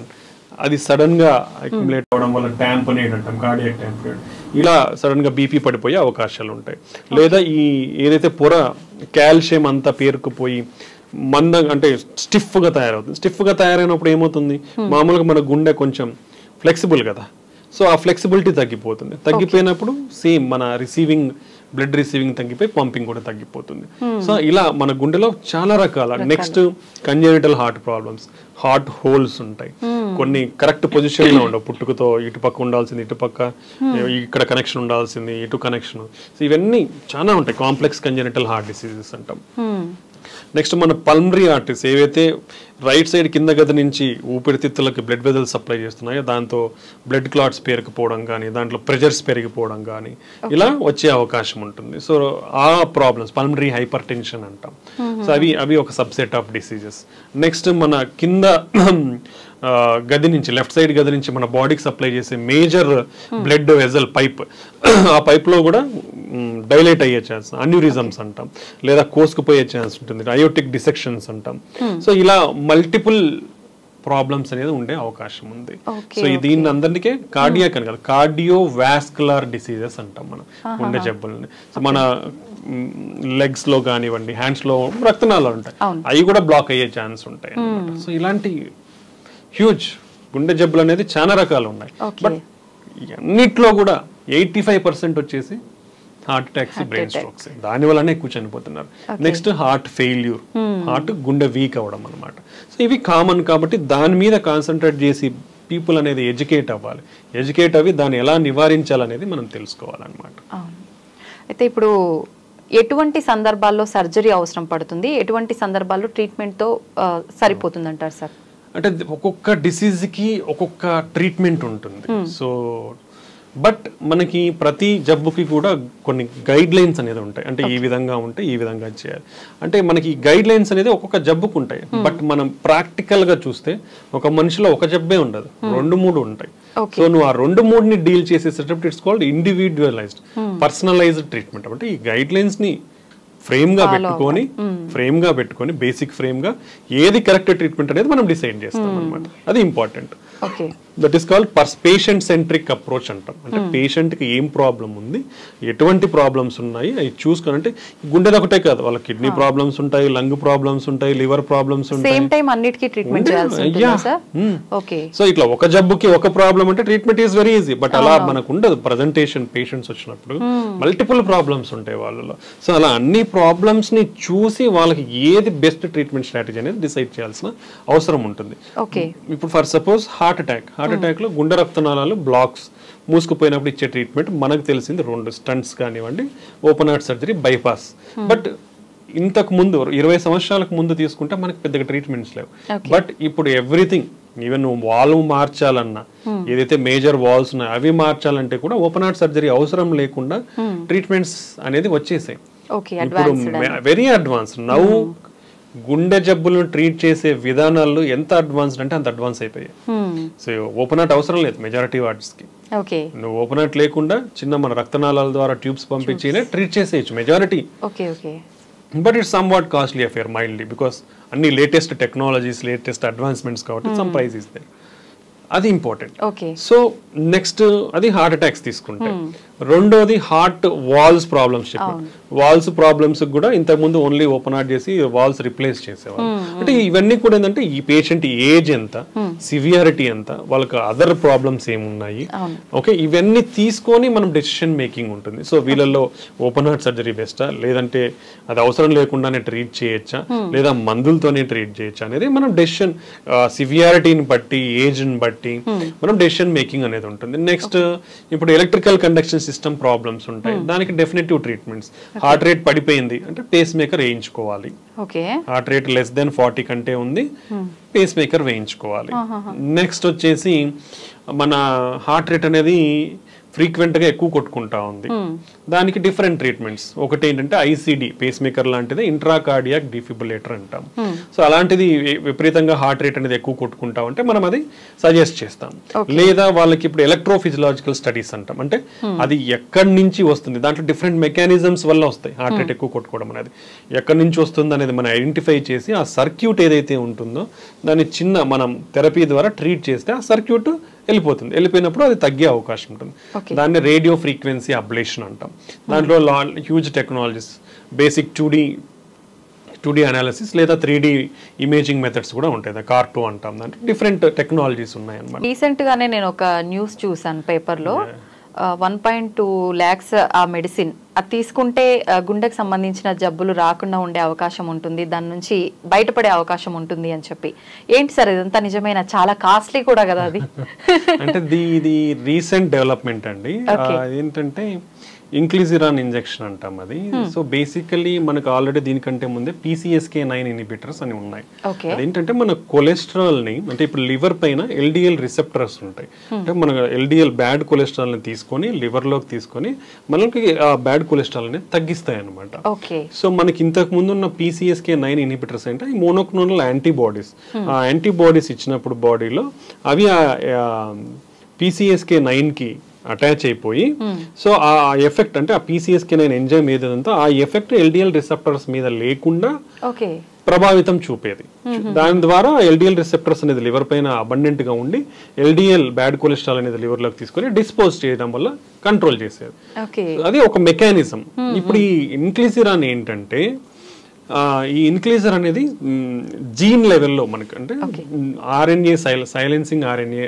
అది సడన్ గా అక్యుములేట్ అవడం వల్ల టాంపనేట్ అంటాం, కార్డియాక్ టాంపనేట్, ఇలా సడన్ గా బీపీ పడిపోయే అవకాశాలు ఉంటాయి. లేదా ఈ ఏదైతే పొర కాల్షియం అంతా పేరుకుపోయి మందంగా అంటే స్టిఫ్ గా తయారవుతుంది. స్టిఫ్ గా తయారైనప్పుడు ఏమవుతుంది, మామూలుగా మన గుండె కొంచెం ఫ్లెక్సిబుల్ కదా, సో ఆ ఫ్లెక్సిబిలిటీ తగ్గిపోతుంది. తగ్గిపోయినప్పుడు సేమ్ మన రిసీవింగ్ బ్లడ్ రిసీవింగ్ తగ్గిపోయి పంపింగ్ కూడా తగ్గిపోతుంది. సో ఇలా మన గుండెలో చాలా రకాల next congenital heart problems, heart holes ఉంటాయి. కొన్ని కరెక్ట్ పొజిషన్ లో ఉండవు, పుట్టుకతో ఇటుపక్క ఉండాల్సింది ఇటుపక్క, ఇక్కడ కనెక్షన్ ఉండాల్సింది ఇటు కనెక్షన్. సో ఇవన్నీ చాలా ఉంటాయి, కాంప్లెక్స్ కంజెనిటల్ హార్ట్ డిసీజెస్ అంటాం. నెక్స్ట్ మన పల్మరీ ఆర్టరీస్ ఏవైతే రైట్ సైడ్ కింద గది నుంచి ఊపిరితిత్తులకి బ్లడ్ వెజల్స్ సప్లై చేస్తున్నాయో దాంతో బ్లడ్ క్లాట్స్ పెరిగిపోవడం కానీ, దాంట్లో ప్రెషర్స్ పెరిగిపోవడం కానీ ఇలా వచ్చే అవకాశం ఉంటుంది. సో ఆ ప్రాబ్లమ్స్ పల్మరీ హైపర్ టెన్షన్ అంటాం. సో అవి ఒక సబ్సెట్ ఆఫ్ డిసీజెస్. నెక్స్ట్ మన కింద గది నుంచి లెఫ్ట్ సైడ్ గది నుంచి మన బాడీకి సప్లై చేసే మేజర్ బ్లడ్ వెజల్ పైప్, ఆ పైప్ లో కూడా డైలేట్ అయ్యే ఛాన్స్, అన్యూరిజమ్స్ అంటాం, లేదా కోసుకుపోయే ఛాన్స్ ఉంటుంది, అయోటిక్ డిసెక్షన్స్ అంటాం. సో ఇలా మల్టిపుల్ ప్రాబ్లమ్స్ అనేది ఉండే అవకాశం ఉంది. సో దీన్ని అందరికీ కార్డియాక్ అని కాదు, కార్డియో వాస్కులర్ డిసీజెస్ అంటాం మనం గుండె జబ్బులని. సో మన లెగ్స్ లో కానివ్వండి, హ్యాండ్స్ లో రక్తనాళాలు ఉంటాయి, అవి కూడా బ్లాక్ అయ్యే ఛాన్స్ ఉంటాయి అన్నమాట. సో ఇలాంటి హ్యూజ్ గుండె జబ్బులు అనేది చాలా రకాలు ఉన్నాయి. బట్ అన్నిట్లో కూడా 85% వచ్చేసి హార్ట్ అటాక్స్, బ్రెయిన్ స్ట్రోక్స్, దాని వల్లనే ఎక్కువ చనిపోతున్నారు. నెక్స్ట్ హార్ట్ ఫెయిల్యూర్, హార్ట్ గుండె వీక్ అవ్వడం అనమాట. సో ఇవి కామన్ కాబట్టి దాని మీద కాన్సన్ట్రేట్ చేసి పీపుల్ అనేది ఎడ్యుకేట్ అవ్వాలి. ఎడ్యుకేట్ అవి దాన్ని ఎలా నివారించాలనేది మనం తెలుసుకోవాలన్నమాట. అయితే ఇప్పుడు ఎటువంటి సందర్భాల్లో సర్జరీ అవసరం పడుతుంది, ఎటువంటి సందర్భాల్లో ట్రీట్మెంట్తో సరిపోతుంది అంటారు సార్? అంటే ఒక్కొక్క డిసీజ్కి ఒక్కొక్క ట్రీట్మెంట్ ఉంటుంది. సో బట్ మనకి ప్రతి జబ్బుకి కూడా కొన్ని గైడ్ లైన్స్ అనేది ఉంటాయి. అంటే ఈ విధంగా ఉంటే ఈ విధంగా చేయాలి అంటే మనకి గైడ్ లైన్స్ అనేది ఒక్కొక్క జబ్బుకు ఉంటాయి. బట్ మనం ప్రాక్టికల్ గా చూస్తే ఒక మనిషిలో ఒక జబ్బే ఉండదు, 2-3 ఉంటాయి. సో నువ్వు ఆ 2-3ని డీల్ చేసేటప్పుడు ఇట్స్ కాల్డ్ ఇండివిడ్యువలైజ్డ్ పర్సనలైజ్డ్ ట్రీట్మెంట్. అంటే ఈ గైడ్ లైన్స్ ని ఫ్రేమ్ గా పెట్టుకొని బేసిక్ ఫ్రేమ్ గా ఏది కరెక్ట్ ట్రీట్మెంట్ అనేది మనం డిసైడ్ చేస్తాం అన్నమాట. అది important. That is called patient centric approach అంటాం. అంటే పేషెంట్ కి ఏం ప్రాబ్లం ఉంది, ఎటువంటి ప్రాబ్లమ్స్ ఉన్నాయి అవి చూసుకొని, అంటే గుండెది ఒకటే కాదు, వాళ్ళ కిడ్నీ ప్రాబ్లమ్స్ ఉంటాయి, లంగ్ ప్రాబ్లమ్స్ ఉంటాయి, లివర్ ప్రాబ్లమ్స్ ఉంటాయి. సో ఇట్లా ఒక జబ్బుకి ఒక ప్రాబ్లం అంటే treatment is very easy. But అలా మనకు ఉండదు. ప్రజెంటేషన్ పేషెంట్స్ వచ్చినప్పుడు మల్టిపుల్ ప్రాబ్లమ్స్ ఉంటాయి వాళ్ళలో. సో అలా అన్ని ప్రాబ్లమ్స్ ని చూసి వాళ్ళకి ఏది బెస్ట్ ట్రీట్మెంట్ స్ట్రాటజీ అనేది డిసైడ్ చేయాల్సిన అవసరం ఉంటుంది. ఇప్పుడు ఫర్ సపోజ్ హార్ట్ అటాక్ లో గుండె రక్తనాళాలు బ్లాక్స్ మూసుకుపోయినప్పుడు ఇచ్చే ట్రీట్మెంట్ మనకు తెలిసింది 2 స్టంట్స్ కానివ్వండి, open heart surgery, bypass. But ఇంతకు ముందు 20 సంవత్సరాలకు ముందు తీసుకుంటే మనకి పెద్దగా ట్రీట్మెంట్స్ లేవు. బట్ ఇప్పుడు ఎవ్రీథింగ్, ఈవెన్ వాల్వ్ మార్చాలన్నా, ఏదైతే మేజర్ వాల్స్ ఉన్నాయో అవి మార్చాలంటే కూడా ఓపెన్ హార్ట్ సర్జరీ అవసరం లేకుండా ట్రీట్మెంట్స్ అనేది వచ్చేసాయి. ఇప్పుడు వెరీ అడ్వాన్స్ నౌ. గుండె జబ్బులను ట్రీట్ చేసే విధానాలు ఎంత అడ్వాన్స్డ్ అంటే అంత అడ్వాన్స్ అయిపోయాయి. సో ఓపెన్ హార్ట్ అవసరం లేదు మెజారిటీ వార్డ్స్ కి. నువ్వు ఓపెన్ హార్ట్ లేకుండా చిన్న మన రక్తనాళాల ద్వారా ట్యూబ్స్ పంపించి ట్రీట్ చేసేయచ్చు majority. But it's some what costly affair mildly, because అన్ని లేటెస్ట్ టెక్నాలజీస్, లేటెస్ట్ అడ్వాన్స్మెంట్స్ కాబట్టి సమ్ ప్రైస్ ఇస్ దేర్. అది ఇంపార్టెంట్. సో నెక్స్ట్ అది హార్ట్ అటాక్స్ తీసుకుంటే రెండోది హార్ట్ వాల్స్ ప్రాబ్లమ్స్ చెప్పారు. వాల్స్ ప్రాబ్లమ్స్ కూడా ఇంతకుముందు ఓన్లీ ఓపెన్ హార్ట్ చేసి వాల్స్ రిప్లేస్ చేసేవాళ్ళు. అంటే ఇవన్నీ కూడా ఏంటంటే ఈ పేషెంట్ ఏజ్ ఎంత, సివియారిటీ ఎంత, వాళ్ళకి అదర్ ప్రాబ్లమ్స్ ఏమున్నాయి, ఓకే, ఇవన్నీ తీసుకొని మనం డెసిషన్ మేకింగ్ ఉంటుంది. సో వీళ్ళల్లో ఓపెన్ హార్ట్ సర్జరీ బెస్టా, లేదంటే అది అవసరం లేకుండానే ట్రీట్ చేయొచ్చా, లేదా మందులతోనే ట్రీట్ చేయొచ్చా అనేది మనం డెసిషన్ సివియారిటీని బట్టి, ఏజ్ని బట్టి మనం డెసిషన్ మేకింగ్ అనేది ఉంటుంది. నెక్స్ట్ ఇప్పుడు ఎలక్ట్రికల్ కండక్షన్ సిస్టమ్ ప్రాబ్లమ్స్ ఉంటాయి, దానికి డెఫినెటివ్ ట్రీట్మెంట్స్. హార్ట్ రేట్ పడిపోయింది అంటే పేస్ మేకర్ వేయించుకోవాలి. హార్ట్ రేట్ లెస్ దెన్ 40 కంటే ఉంది, పేస్ మేకర్ వేయించుకోవాలి. నెక్స్ట్ వచ్చేసి మన హార్ట్ రేట్ అనేది ఫ్రీక్వెంట్ గా ఎక్కువ కొట్టుకుంటా ఉంది, దానికి డిఫరెంట్ ట్రీట్మెంట్స్. ఒకటి ఏంటంటే ఐసిడి పేస్ మేకర్ లాంటిది, ఇంట్రాకార్డియాక్ డిఫిబ్రిలేటర్ అంటాం. సో అలాంటిది విపరీతంగా హార్ట్ రేట్ అనేది ఎక్కువ కొట్టుకుంటా ఉంటే మనం అది సజెస్ట్ చేస్తాం. లేదా వాళ్ళకి ఇప్పుడు ఎలక్ట్రోఫిజియలాజికల్ స్టడీస్ అంటాం, అంటే అది ఎక్కడి నుంచి వస్తుంది, దాంట్లో డిఫరెంట్ మెకానిజమ్స్ వల్ల వస్తాయి. హార్ట్ రేట్ ఎక్కువ కొట్టుకోవడం అనేది ఎక్కడి నుంచి వస్తుంది అనేది మనం ఐడెంటిఫై చేసి ఆ సర్క్యూట్ ఏదైతే ఉంటుందో దాన్ని చిన్న మనం థెరపీ ద్వారా ట్రీట్ చేస్తే ఆ సర్క్యూట్ వెళ్ళిపోతుంది. వెళ్ళిపోయినప్పుడు అది తగ్గే అవకాశం ఉంటుంది. దాన్ని రేడియో ఫ్రీక్వెన్సీ అబ్లేషన్ అంటాం. దాంట్లో huge technologies, basic 2D analysis లేదా 3D ఇమేజింగ్ మెథడ్స్ కూడా ఉంటాయి, CAR2 అంటాం. దాంట్లో డిఫరెంట్ టెక్నాలజీస్ ఉన్నాయి అన్నమాట. రీసెంట్ గానే నేను ఒక న్యూస్ చూసాను పేపర్లో, 1.2 lakhs ఆ మెడిసిన్ అది తీసుకుంటే గుండెకి సంబంధించిన జబ్బులు రాకుండా ఉండే అవకాశం ఉంటుంది, దాని నుంచి బయటపడే అవకాశం ఉంటుంది అని చెప్పి. ఏంటి సార్ ఇదంతా నిజమైన? చాలా కాస్ట్లీ కూడా కదా అది. అంటే ఇది రీసెంట్ డెవలప్మెంట్ అండి. ఏంటంటే ఇంక్లిజిరాన్ ఇంజెక్షన్ అంటాం అది. సో బేసికలీ మనకు ఆల్రెడీ దీనికంటే ముందే PCSK9 ఇన్హిబిటర్స్ అని ఉన్నాయి. అదేంటంటే మన కొలెస్ట్రాల్ ని, అంటే ఇప్పుడు లివర్ పైన LDL రిసెప్టర్స్ ఉంటాయి. అంటే మన LDL బ్యాడ్ కొలెస్ట్రాల్ ని తీసుకొని లివర్ లోకి తీసుకొని మనకి ఆ బ్యాడ్ కొలెస్ట్రాల్ అనేది తగ్గిస్తాయి అనమాట. సో మనకి ఇంతకు ముందు ఉన్న PCSK9 ఇన్హిబిటర్స్ అంటే ఈ మోనోక్లోనల్ యాంటీబాడీస్. ఆ యాంటీబాడీస్ ఇచ్చినప్పుడు బాడీలో అవి PCSK9 కి అటాచ్ అయిపోయి, సో ఆ ఎఫెక్ట్ అంటే ఆ PCSK9 ఎంజైమ్ ఏదంతా ఆ ఎఫెక్ట్ LDL రిసెప్టర్స్ మీద లేకుండా ప్రభావితం చూపేది. దాని ద్వారా LDL రిసెప్టర్స్ అనేది లివర్ పైన అబండెంట్ గా ఉండి LDL బ్యాడ్ కొలెస్ట్రాల్ అనేది లివర్ లోకి తీసుకొని డిస్పోజ్ చేయడం వల్ల కంట్రోల్ చేసేది. అది ఒక మెకానిజం. ఇప్పుడు ఈ ఇన్క్లిజిరాన్ ఏంటంటే ఈ ఇన్క్లిజర్ అనేది జీన్ లెవెల్లో మనకి, అంటే RNA సైలెన్సింగ్ RNA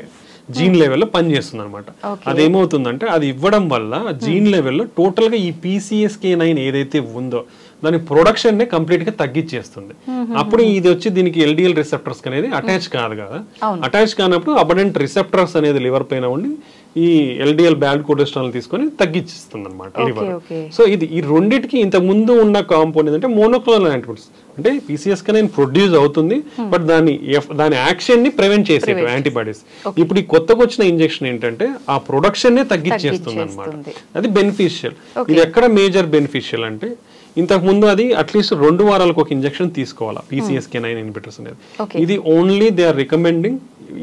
జీన్ లెవెల్లో పనిచేస్తుంది అనమాట. అదేమవుతుందంటే అది ఇవ్వడం వల్ల జీన్ లెవెల్లో టోటల్ గా ఈ PCSK9 ఏదైతే ఉందో దాని ప్రొడక్షన్ నే కంప్లీట్ గా తగ్గించేస్తుంది. అప్పుడు ఇది వచ్చి దీనికి LDL రిసెప్టర్స్ అనేది అటాచ్ కాదు కదా. అటాచ్ కానప్పుడు అబడెంట్ రిసెప్టర్స్ అనేది లివర్ పైన ఉండి ఈ LDL బ్యాడ్ కొలెస్ట్రాల్ తీసుకొని తగ్గించేస్తుంది అనమాట లివర్. సో ఇది ఈ రెండింటికి ఇంత ముందు ఉన్న కాంపౌండ్ ఏంటంటే మోనోక్లోనల్ యాంటీబాడీస్. అంటే PCSK9 ప్రొడ్యూస్ అవుతుంది, బట్ దాని యాక్షన్ ని ప్రివెంట్ చేసేవి యాంటీబాడీస్. ఇప్పుడు ఈ కొత్తగా వచ్చిన ఇంజెక్షన్ ఏంటంటే ఆ ప్రొడక్షన్ నే తగ్గించేస్తుంది అనమాట. అది బెనిఫిషియల్. ఇది ఎక్కడ మేజర్ బెనిఫిషియల్ అంటే ఇంతకు ముందు అది అట్లీస్ట్ 2 వారాలకు ఒక ఇంజెక్షన్ తీసుకోవాలా PCSK9 ఇన్హిబిటర్స్ అనేది. ఇది only they are recommending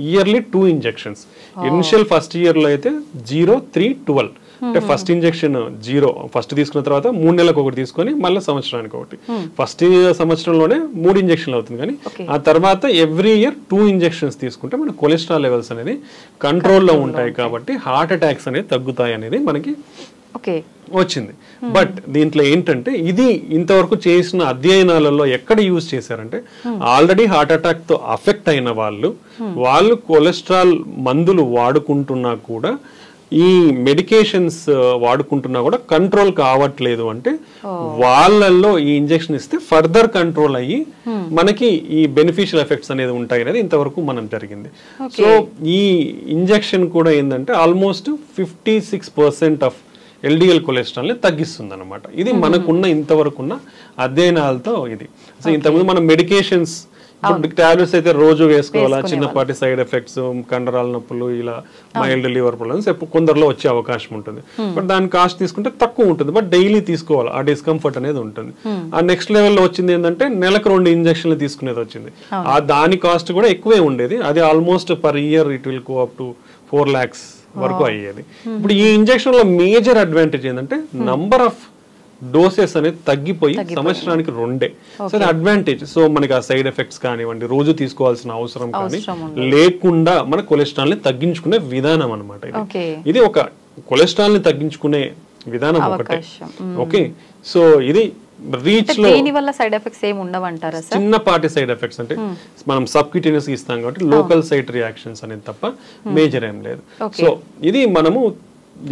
yearly 2 injections. Initial first year లో అయితే 0, 3, 12. అంటే ఫస్ట్ ఇంజెక్షన్ 0 ఫస్ట్ తీసుకున్న తర్వాత 3 నెలలకు ఒకటి తీసుకొని మళ్ళీ సంవత్సరానికి ఒకటి. ఫస్ట్ సంవత్సరంలోనే 3 ఇంజెక్షన్లు అవుతుంది, కానీ ఆ తర్వాత ఎవ్రీ ఇయర్ 2 ఇంజెక్షన్స్ తీసుకుంటే మన కొలెస్ట్రాల్ లెవెల్స్ అనేది కంట్రోల్లో ఉంటాయి, కాబట్టి హార్ట్ అటాక్స్ అనేది తగ్గుతాయి అనేది మనకి వచ్చింది. బట్ దీంట్లో ఏంటంటే ఇది ఇంతవరకు చేసిన అధ్యయనాలలో ఎక్కడ యూజ్ చేశారంటే ఆల్రెడీ హార్ట్ అటాక్ తో అఫెక్ట్ అయిన వాళ్ళు కొలెస్ట్రాల్ మందులు వాడుకుంటున్నా కూడా, ఈ మెడికేషన్స్ వాడుకుంటున్నా కూడా కంట్రోల్ కావట్లేదు అంటే వాళ్ళల్లో ఈ ఇంజెక్షన్ ఇస్తే ఫర్దర్ కంట్రోల్ అయ్యి మనకి ఈ బెనిఫిషియల్ ఎఫెక్ట్స్ అనేది ఉంటాయి అనేది ఇంతవరకు మనం జరిగింది. సో ఈ ఇంజెక్షన్ కూడా ఏంటంటే ఆల్మోస్ట్ 56% ఆఫ్ LDL కొలెస్ట్రాల్ ని తగ్గిస్తుంది అనమాట. ఇది మనకున్న ఇంతవరకున్న అధ్యయనాలతో ఇది. సో ఇంతకుముందు మనం మెడికేషన్స్ టాబ్లెట్స్ అయితే రోజు వేసుకోవాలా, చిన్నపాటి సైడ్ ఎఫెక్ట్స్, కండరాల నొప్పులు, ఇలా మైల్డ్ లివర్ ప్రాబ్లమ్స్ కొందరిలో వచ్చే అవకాశం ఉంటుంది. బట్ దాని కాస్ట్ తీసుకుంటే తక్కువ ఉంటుంది, బట్ డైలీ తీసుకోవాలి, ఆ డిస్కంఫర్ట్ అనేది ఉంటుంది. ఆ నెక్స్ట్ లెవెల్లో వచ్చింది ఏంటంటే నెలకు 2 ఇంజక్షన్లు తీసుకునేది వచ్చింది. ఆ దాని కాస్ట్ కూడా ఎక్కువే ఉండేది. అది almost per year it will go up to 4 lakhs వరకు అయ్యేది. ఇప్పుడు ఈ ఇంజెక్షన్ లో మేజర్ అడ్వాంటేజ్ ఏంటంటే నంబర్ ఆఫ్ డోసెస్ అనేది తగ్గిపోయి సంవత్సరానికి 2. సో అది అడ్వాంటేజ్. సో మనకి ఆ సైడ్ ఎఫెక్ట్స్ కానివ్వండి, రోజు తీసుకోవాల్సిన అవసరం కానీ లేకుండా మన కొలెస్ట్రాల్ ని తగ్గించుకునే విధానం అనమాట. ఇది ఒక కొలెస్ట్రాల్ ని తగ్గించుకునే విధానం ఒకటే. ఓకే, సో ఇది రీచ్ లో దీనివల్ల సైడ్ ఎఫెక్ట్స్ ఏమి ఉండవంటారా సార్? చిన్నపాటి సైడ్ ఎఫెక్ట్స్ అంటే మనం సబ్క్యూటేనియస్ ఇస్తాం కాబట్టి లోకల్ సైట్ రియాక్షన్స్ అనేది తప్ప మేజర్ ఏం లేదు. సో ఇది మనము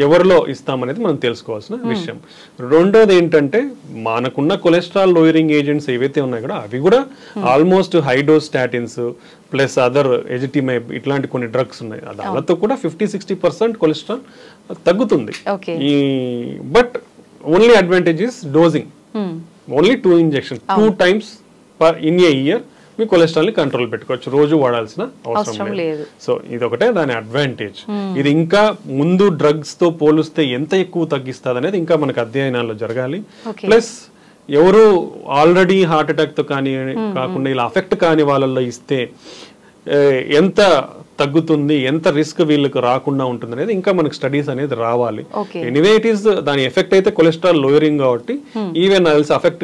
ఎవరిలో ఇస్తామనేది మనం తెలుసుకోవాల్సిన విషయం. రెండోది ఏంటంటే మనకున్న కొలెస్ట్రాల్ లోయరింగ్ ఏజెంట్స్ ఏవైతే ఉన్నాయో కూడా అవి కూడా almost high dose statins plus other ezetimibe ఇట్లాంటి కొన్ని డ్రగ్స్ ఉన్నాయి. దానితో కూడా 50-60% కొలెస్ట్రాల్ తగ్గుతుంది. ఈ but only advantage is డోజింగ్. Only 2 injections 2 times in a year me cholesterol ని కంట్రోల్ పెట్టుకోవచ్చు, రోజు వాడాల్సిన అవసరం లేదు. సో ఇది ఒకటే దాని అడ్వాంటేజ్. ఇది ఇంకా ముందు డ్రగ్స్ తో పోలిస్తే ఎంత ఎక్కువ తగ్గిస్తుంది అనేది ఇంకా మనకు అధ్యయనాల్లో జరగాలి. ప్లస్ ఎవరు ఆల్రెడీ హార్ట్ అటాక్ తో కాకుండా ఇలా అఫెక్ట్ కాని వాళ్ళల్లో ఇస్తే ఎంత తగ్గుతుంది, ఎంత రిస్క్ వీళ్ళకి రాకుండా ఉంటుంది అనేది ఇంకా మనకు స్టడీస్ అనేది రావాలి. ఎనీవే ఇట్ ఈస్ దాని ఎఫెక్ట్ అయితే కొలెస్ట్రాల్ లోయరింగ్ కాబట్టి ఈవెన్ అఫెక్ట్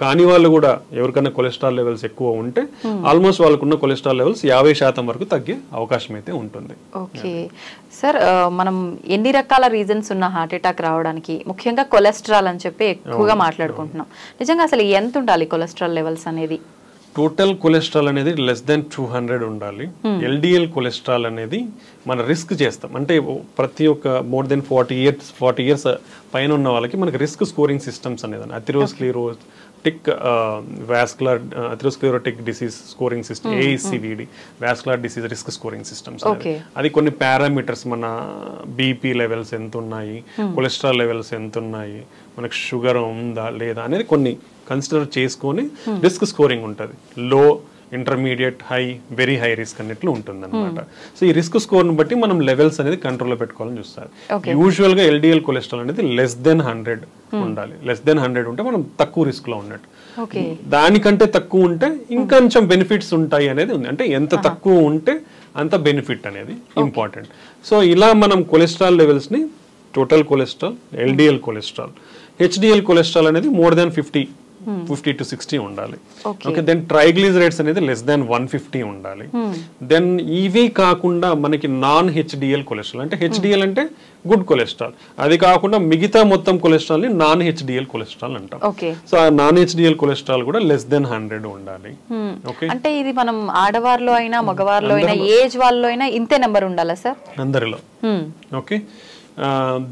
కాని వాళ్ళు కూడా ఎవరికైనా కొలెస్ట్రాల్ లెవెల్స్ ఎక్కువ ఉంటే ఆల్మోస్ట్ వాళ్ళకున్న కొలెస్ట్రాల్ లెవెల్స్ 50% వరకు తగ్గే అవకాశం అయితే ఉంటుంది. ఓకే సార్, మనం ఎన్ని రకాల రీజన్స్ ఉన్న హార్ట్ అటాక్ రావడానికి ముఖ్యంగా కొలెస్ట్రాల్ అని చెప్పి ఎక్కువగా మాట్లాడుకుంటున్నాం. నిజంగా అసలు ఎంత ఉండాలి కొలెస్ట్రాల్ లెవెల్స్ అనేది? టోటల్ కొలెస్ట్రాల్ అనేది లెస్ దెన్ 200 ఉండాలి. ఎల్డిఎల్ కొలెస్ట్రాల్ అనేది మన రిస్క్ చేస్తాం అంటే ప్రతి ఒక్క మోర్ దెన్ 40 years పైన ఉన్న వాళ్ళకి మనకి రిస్క్ స్కోరింగ్ సిస్టమ్స్ అనేది atherosclerotic atherosclerotic disease scoring system ASCVD vascular disease risk scoring systems. అది కొన్ని పారామీటర్స్ మన బీపీ లెవెల్స్ ఎంత ఉన్నాయి, కొలెస్ట్రాల్ లెవెల్స్ ఎంత ఉన్నాయి, మనకు షుగర్ ఉందా లేదా అనేది కొన్ని కన్సిడర్ చేసుకొని రిస్క్ స్కోరింగ్ ఉంటుంది. లో, intermediate, high, very high risk అన్నట్లు ఉంటుంది అనమాట. సో ఈ రిస్క్ స్కోర్ని బట్టి మనం లెవెల్స్ అనేది కంట్రోల్లో పెట్టుకోవాలని చూస్తారు. యూజువల్ గా ఎల్డిఎల్ కొలెస్ట్రాల్ అనేది లెస్ దెన్ 100 ఉండాలి. లెస్ దెన్ 100 ఉంటే మనం తక్కువ రిస్క్ లో ఉన్నట్టు. దానికంటే తక్కువ ఉంటే ఇంకొంచెం బెనిఫిట్స్ ఉంటాయి అనేది ఉంది. అంటే ఎంత తక్కువ ఉంటే అంత బెనిఫిట్ అనేది ఇంపార్టెంట్. సో ఇలా మనం కొలెస్ట్రాల్ లెవెల్స్ ని total cholesterol, LDL cholesterol, HDL cholesterol అనేది మోర్ దాన్ 50 to 60 ఉండాలి. ఓకే, దెన్ ట్రైగ్లిజరైడ్స్ అనేది లెస్ దాన్ 150 ఉండాలి. దెన్ ఇవి కాకుండా మనకి నాన్ హెచ్డిఎల్ కొలెస్ట్రాల్ అంటే హెచ్డిఎల్ అంటే గుడ్ కొలెస్ట్రాల్, అది కాకుండా మిగతా మొత్తం కొలెస్ట్రాల్ ని నాన్ హెచ్డిఎల్ కొలెస్ట్రాల్ అంటాం. సో ఆ నాన్ హెచ్డిఎల్ కొలెస్ట్రాల్ కూడా లెస్ దెన్ 100 ఉండాలి. ఓకే, అంటే ఇది మనం ఆడవారిలో అయినా మగవారిలో అయినా ఏజ్ వాళ్ళలో అయినా ఇంతే నెంబర్ ఉండాలా సార్? అందరిలో. ఓకే,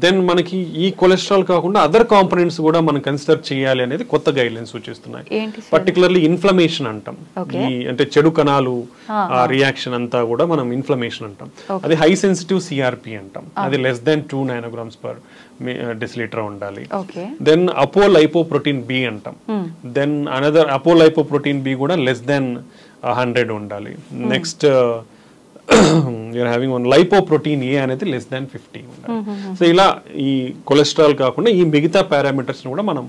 దెన్ మనకి ఈ కొలెస్ట్రాల్ కాకుండా అదర్ కాంపోనెంట్స్ కూడా మనం కన్సిడర్ చేయాలి అనేది కొత్త గైడ్ లైన్స్ సూచిస్తున్నాయి. పర్టికులర్లీ ఇన్ఫ్లమేషన్ అంటాం, ఈ అంటే చెడు కణాలు రియాక్షన్ అంతా కూడా మనం ఇన్ఫ్లమేషన్ అంటాం. అది హై సెన్సిటివ్ సిఆర్పి అంటాం. అది లెస్ దెన్ 2 nanograms/deciliter ఉండాలి. దెన్ అపోలైపోప్రోటీన్ బి అంటాం. దెన్ అనదర్ అపోలైపోప్రోటీన్ బి కూడా లెస్ దెన్ 100 ఉండాలి. Next you're having one lipoprotein A అనేది లెస్ దాన్ 50 ఉండాలి. సో ఇలా ఈ కొలెస్ట్రాల్ కాకుండా ఈ మిగతా పారామీటర్స్ కూడా మనం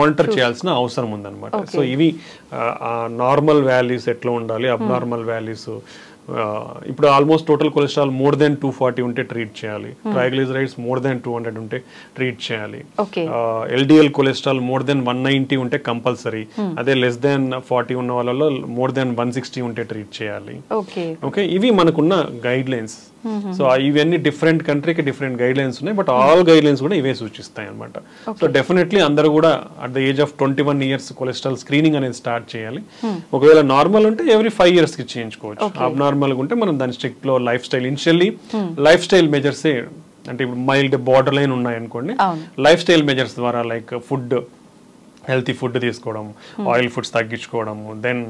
మానిటర్ చేయాల్సిన అవసరం ఉందన్నమాట. సో ఇవి నార్మల్ వాల్యూస్ ఎట్లా ఉండాలి, అబ్నార్మల్ వాల్యూస్ ఇప్పుడు almost total cholesterol more than 240 ఉంటే ట్రీట్ చేయాలి. ట్రైగ్లిజరైడ్స్ మోర్ దెన్ 200 ఉంటే ట్రీట్ చేయాలి. ఎల్డిఎల్ కొలెస్ట్రాల్ మోర్ దెన్ 190 ఉంటే కంపల్సరీ. అదే లెస్ దెన్ 40 ఉన్న వాళ్ళలో మోర్ దెన్ 160 ఉంటే ట్రీట్ చేయాలి. ఓకే, ఇవి మనకున్న గైడ్ లైన్స్. సో ఇవన్నీ డిఫరెంట్ కంట్రీకి డిఫరెంట్ గైడ్ లైన్స్ ఉన్నాయి, బట్ ఆల్ గైడ్ లైన్స్ కూడా ఇవే సూచిస్తాయి అనమాట. సో డెఫినెట్లీ అందరూ కూడా at the age of 21 years cholesterol screening అనేది స్టార్ట్ చేయాలి. ఒకవేళ నార్మల్ ఉంటే ఎవ్రీ 5 years కి చేయించుకోవచ్చు. అబ్నార్మల్ ఉంటే మనం దాని స్ట్రిక్ట్ లో life style initially life style measures అంటే ఇప్పుడు మైల్డ్ బార్డర్ లైన్ ఉన్నాయనుకోండి, లైఫ్ స్టైల్ మెజర్స్ ద్వారా లైక్ ఫుడ్, హెల్తీ ఫుడ్ తీసుకోవడం, ఆయిల్ ఫుడ్స్ తగ్గించుకోవడము, దెన్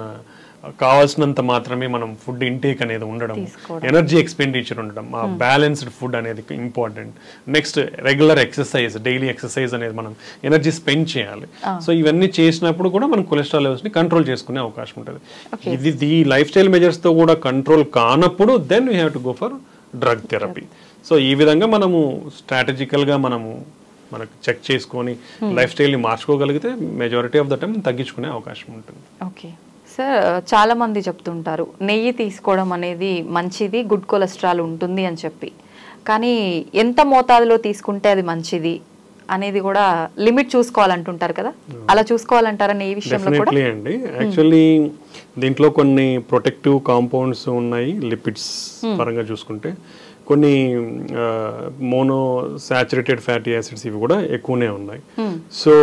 కావాల్సినంత మాత్రమే మనం ఫుడ్ ఇంటేక్ అనేది ఉండడం, ఎనర్జీ ఎక్స్పెండిచర్ ఉండడం, బ్యాలెన్స్డ్ ఫుడ్ అనేది important. Next regular exercise, daily exercise అనేది మనం ఎనర్జీ స్పెండ్ చేయాలి. సో ఇవన్నీ చేసినప్పుడు కూడా మనం కొలెస్ట్రాల్ లెవెల్స్ ని కంట్రోల్ చేసుకునే అవకాశం ఉంటుంది. ఇది లైఫ్ స్టైల్ మెజర్స్ తో కూడా కంట్రోల్ కానప్పుడు then we have to go for drug therapy. So ఈ విధంగా మనము స్ట్రాటజికల్ గా మనము మనకు చెక్ చేసుకొని లైఫ్ స్టైల్ ని మార్చుకోగలిగితే మెజారిటీ ఆఫ్ ద టైం తగ్గించుకునే అవకాశం ఉంటుంది. ఓకే సార్, చాలా మంది చెప్తుంటారు నెయ్యి తీసుకోవడం అనేది మంచిది, గుడ్ కొలెస్ట్రాల్ ఉంటుంది అని చెప్పి, కానీ ఎంత మోతాదులో తీసుకుంటే అది మంచిది అనేది కూడా లిమిట్ చూసుకోవాలంటుంటారు కదా, అలా చూసుకోవాలంటారా నెయ్యి విషయంలో కూడా? డెఫినెట్లీ అండి. యాక్చువల్లీ దీంట్లో కొన్ని ప్రొటెక్టివ్ కాంపౌండ్స్ ఉన్నాయి లిపిడ్స్ పరంగా చూసుకుంటే, కొన్ని మోనో సాచురేటెడ్ ఫ్యాటీ యాసిడ్స్ ఇవి కూడా ఎక్కువనే ఉన్నాయి. సో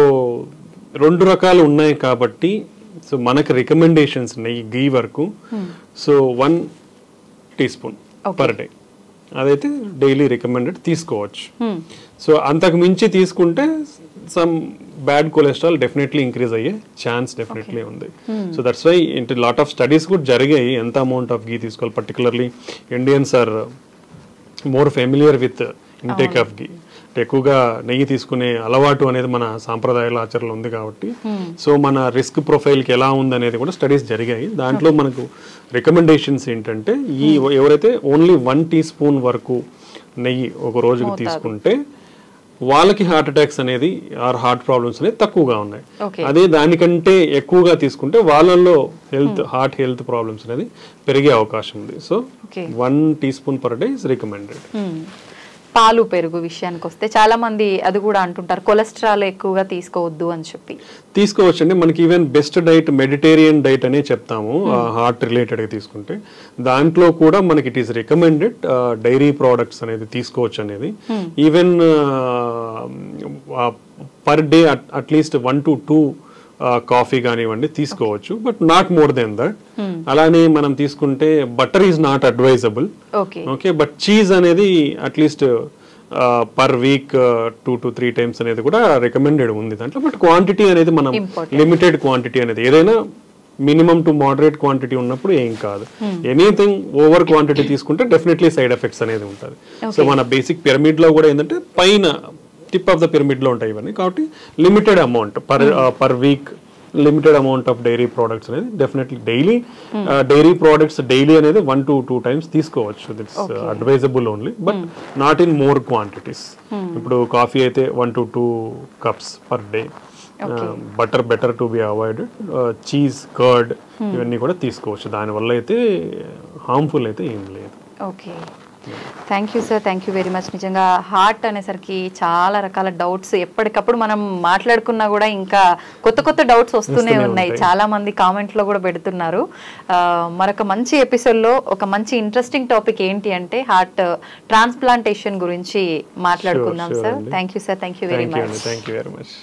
2 రకాలు ఉన్నాయి కాబట్టి సో మనకు రికమెండేషన్స్ ఉన్నాయి గీ వరకు. సో 1 teaspoon పర్ డే అదైతే డైలీ రికమెండెడ్ తీసుకోవచ్చు. సో అంతకు మించి తీసుకుంటే some bad cholesterol definitely increase అయ్యే ఛాన్స్ డెఫినెట్లీ ఉంది. So that's why lot of studies కూడా జరిగాయి ఎంత అమౌంట్ ఆఫ్ గీ తీసుకోవాలి. Particularly Indians are more familiar with intake of ghee. ఎక్కువగా నెయ్యి తీసుకునే అలవాటు అనేది మన సాంప్రదాయాల ఆచరణలో ఉంది కాబట్టి సో మన రిస్క్ ప్రొఫైల్కి ఎలా ఉంది అనేది కూడా స్టడీస్ జరిగాయి. దాంట్లో మనకు రికమెండేషన్స్ ఏంటంటే ఈ ఎవరైతే ఓన్లీ 1 teaspoon వరకు నెయ్యి ఒక రోజుకి తీసుకుంటే వాళ్ళకి హార్ట్ అటాక్స్ అనేది ఆర్ హార్ట్ ప్రాబ్లమ్స్ అనేది తక్కువగా ఉన్నాయి. అదే దానికంటే ఎక్కువగా తీసుకుంటే వాళ్ళల్లో హార్ట్ హెల్త్ ప్రాబ్లమ్స్ అనేది పెరిగే అవకాశం ఉంది. So 1 teaspoon per day is recommended. పాలు పెరుగు విషయానికి వస్తే చాలా మంది అది కూడా అంటుంటారు కొలెస్ట్రాల్ ఎక్కువగా తీసుకోవద్దు అని చెప్పి. తీసుకోవచ్చు అండి. మనకి even best diet Mediterranean diet అనే చెప్తాము హార్ట్ రిలేటెడ్ గా తీసుకుంటే. దాంట్లో కూడా మనకి it is recommended dairy products అనేది తీసుకోవచ్చు అనేది. Even per day at least 1 to 2 coffee కానివ్వండి తీసుకోవచ్చు, but not more than that. అలానే మనం తీసుకుంటే butter is not advisable. Okay, but cheese అనేది at least per week 2 to 3 times అనేది కూడా రికమెండెడ్ ఉంది దాంట్లో. బట్ క్వాంటిటీ అనేది మనం లిమిటెడ్ క్వాంటిటీ అనేది ఏదైనా మినిమం టు మోడరేట్ క్వాంటిటీ ఉన్నప్పుడు ఏం కాదు. ఎనీథింగ్ ఓవర్ క్వాంటిటీ తీసుకుంటే డెఫినెట్లీ సైడ్ ఎఫెక్ట్స్ అనేది ఉంటుంది. సో మన బేసిక్ పిరమిడ్ లో కూడా ఏంటంటే పైన టిప్ ఆఫ్ ద పిరమిడ్ లో ఉంటాయి ఇవన్నీ. కాబట్టి limited amount per week limited amount of dairy products అనేది డెఫినెట్లీ డైరీ ప్రోడక్ట్స్ డైలీ అనేది 1 to 2 times తీసుకోవచ్చు. That's advisable only, but not in more quantities. ఇప్పుడు కాఫీ అయితే 1 to 2 cups per day. Butter better to be avoided. Cheese, curd ఇవన్నీ కూడా తీసుకోవచ్చు. దానివల్ల అయితే హార్మ్ఫుల్ అయితే ఏం లేదు. Okay, thank you sir, thank you very much. నిజంగా హార్ట్ అనేసరికి చాలా రకాల డౌట్స్ ఎప్పటికప్పుడు మనం మాట్లాడుకున్నా కూడా ఇంకా కొత్త కొత్త డౌట్స్ వస్తూనే ఉన్నాయి. చాలా మంది కామెంట్లో కూడా పెడుతున్నారు. మరొక మంచి ఎపిసోడ్లో ఒక మంచి ఇంట్రెస్టింగ్ టాపిక్ ఏంటి అంటే హార్ట్ ట్రాన్స్ప్లాంటేషన్ గురించి మాట్లాడుకుందాం sir. Thank you sir, thank you very much.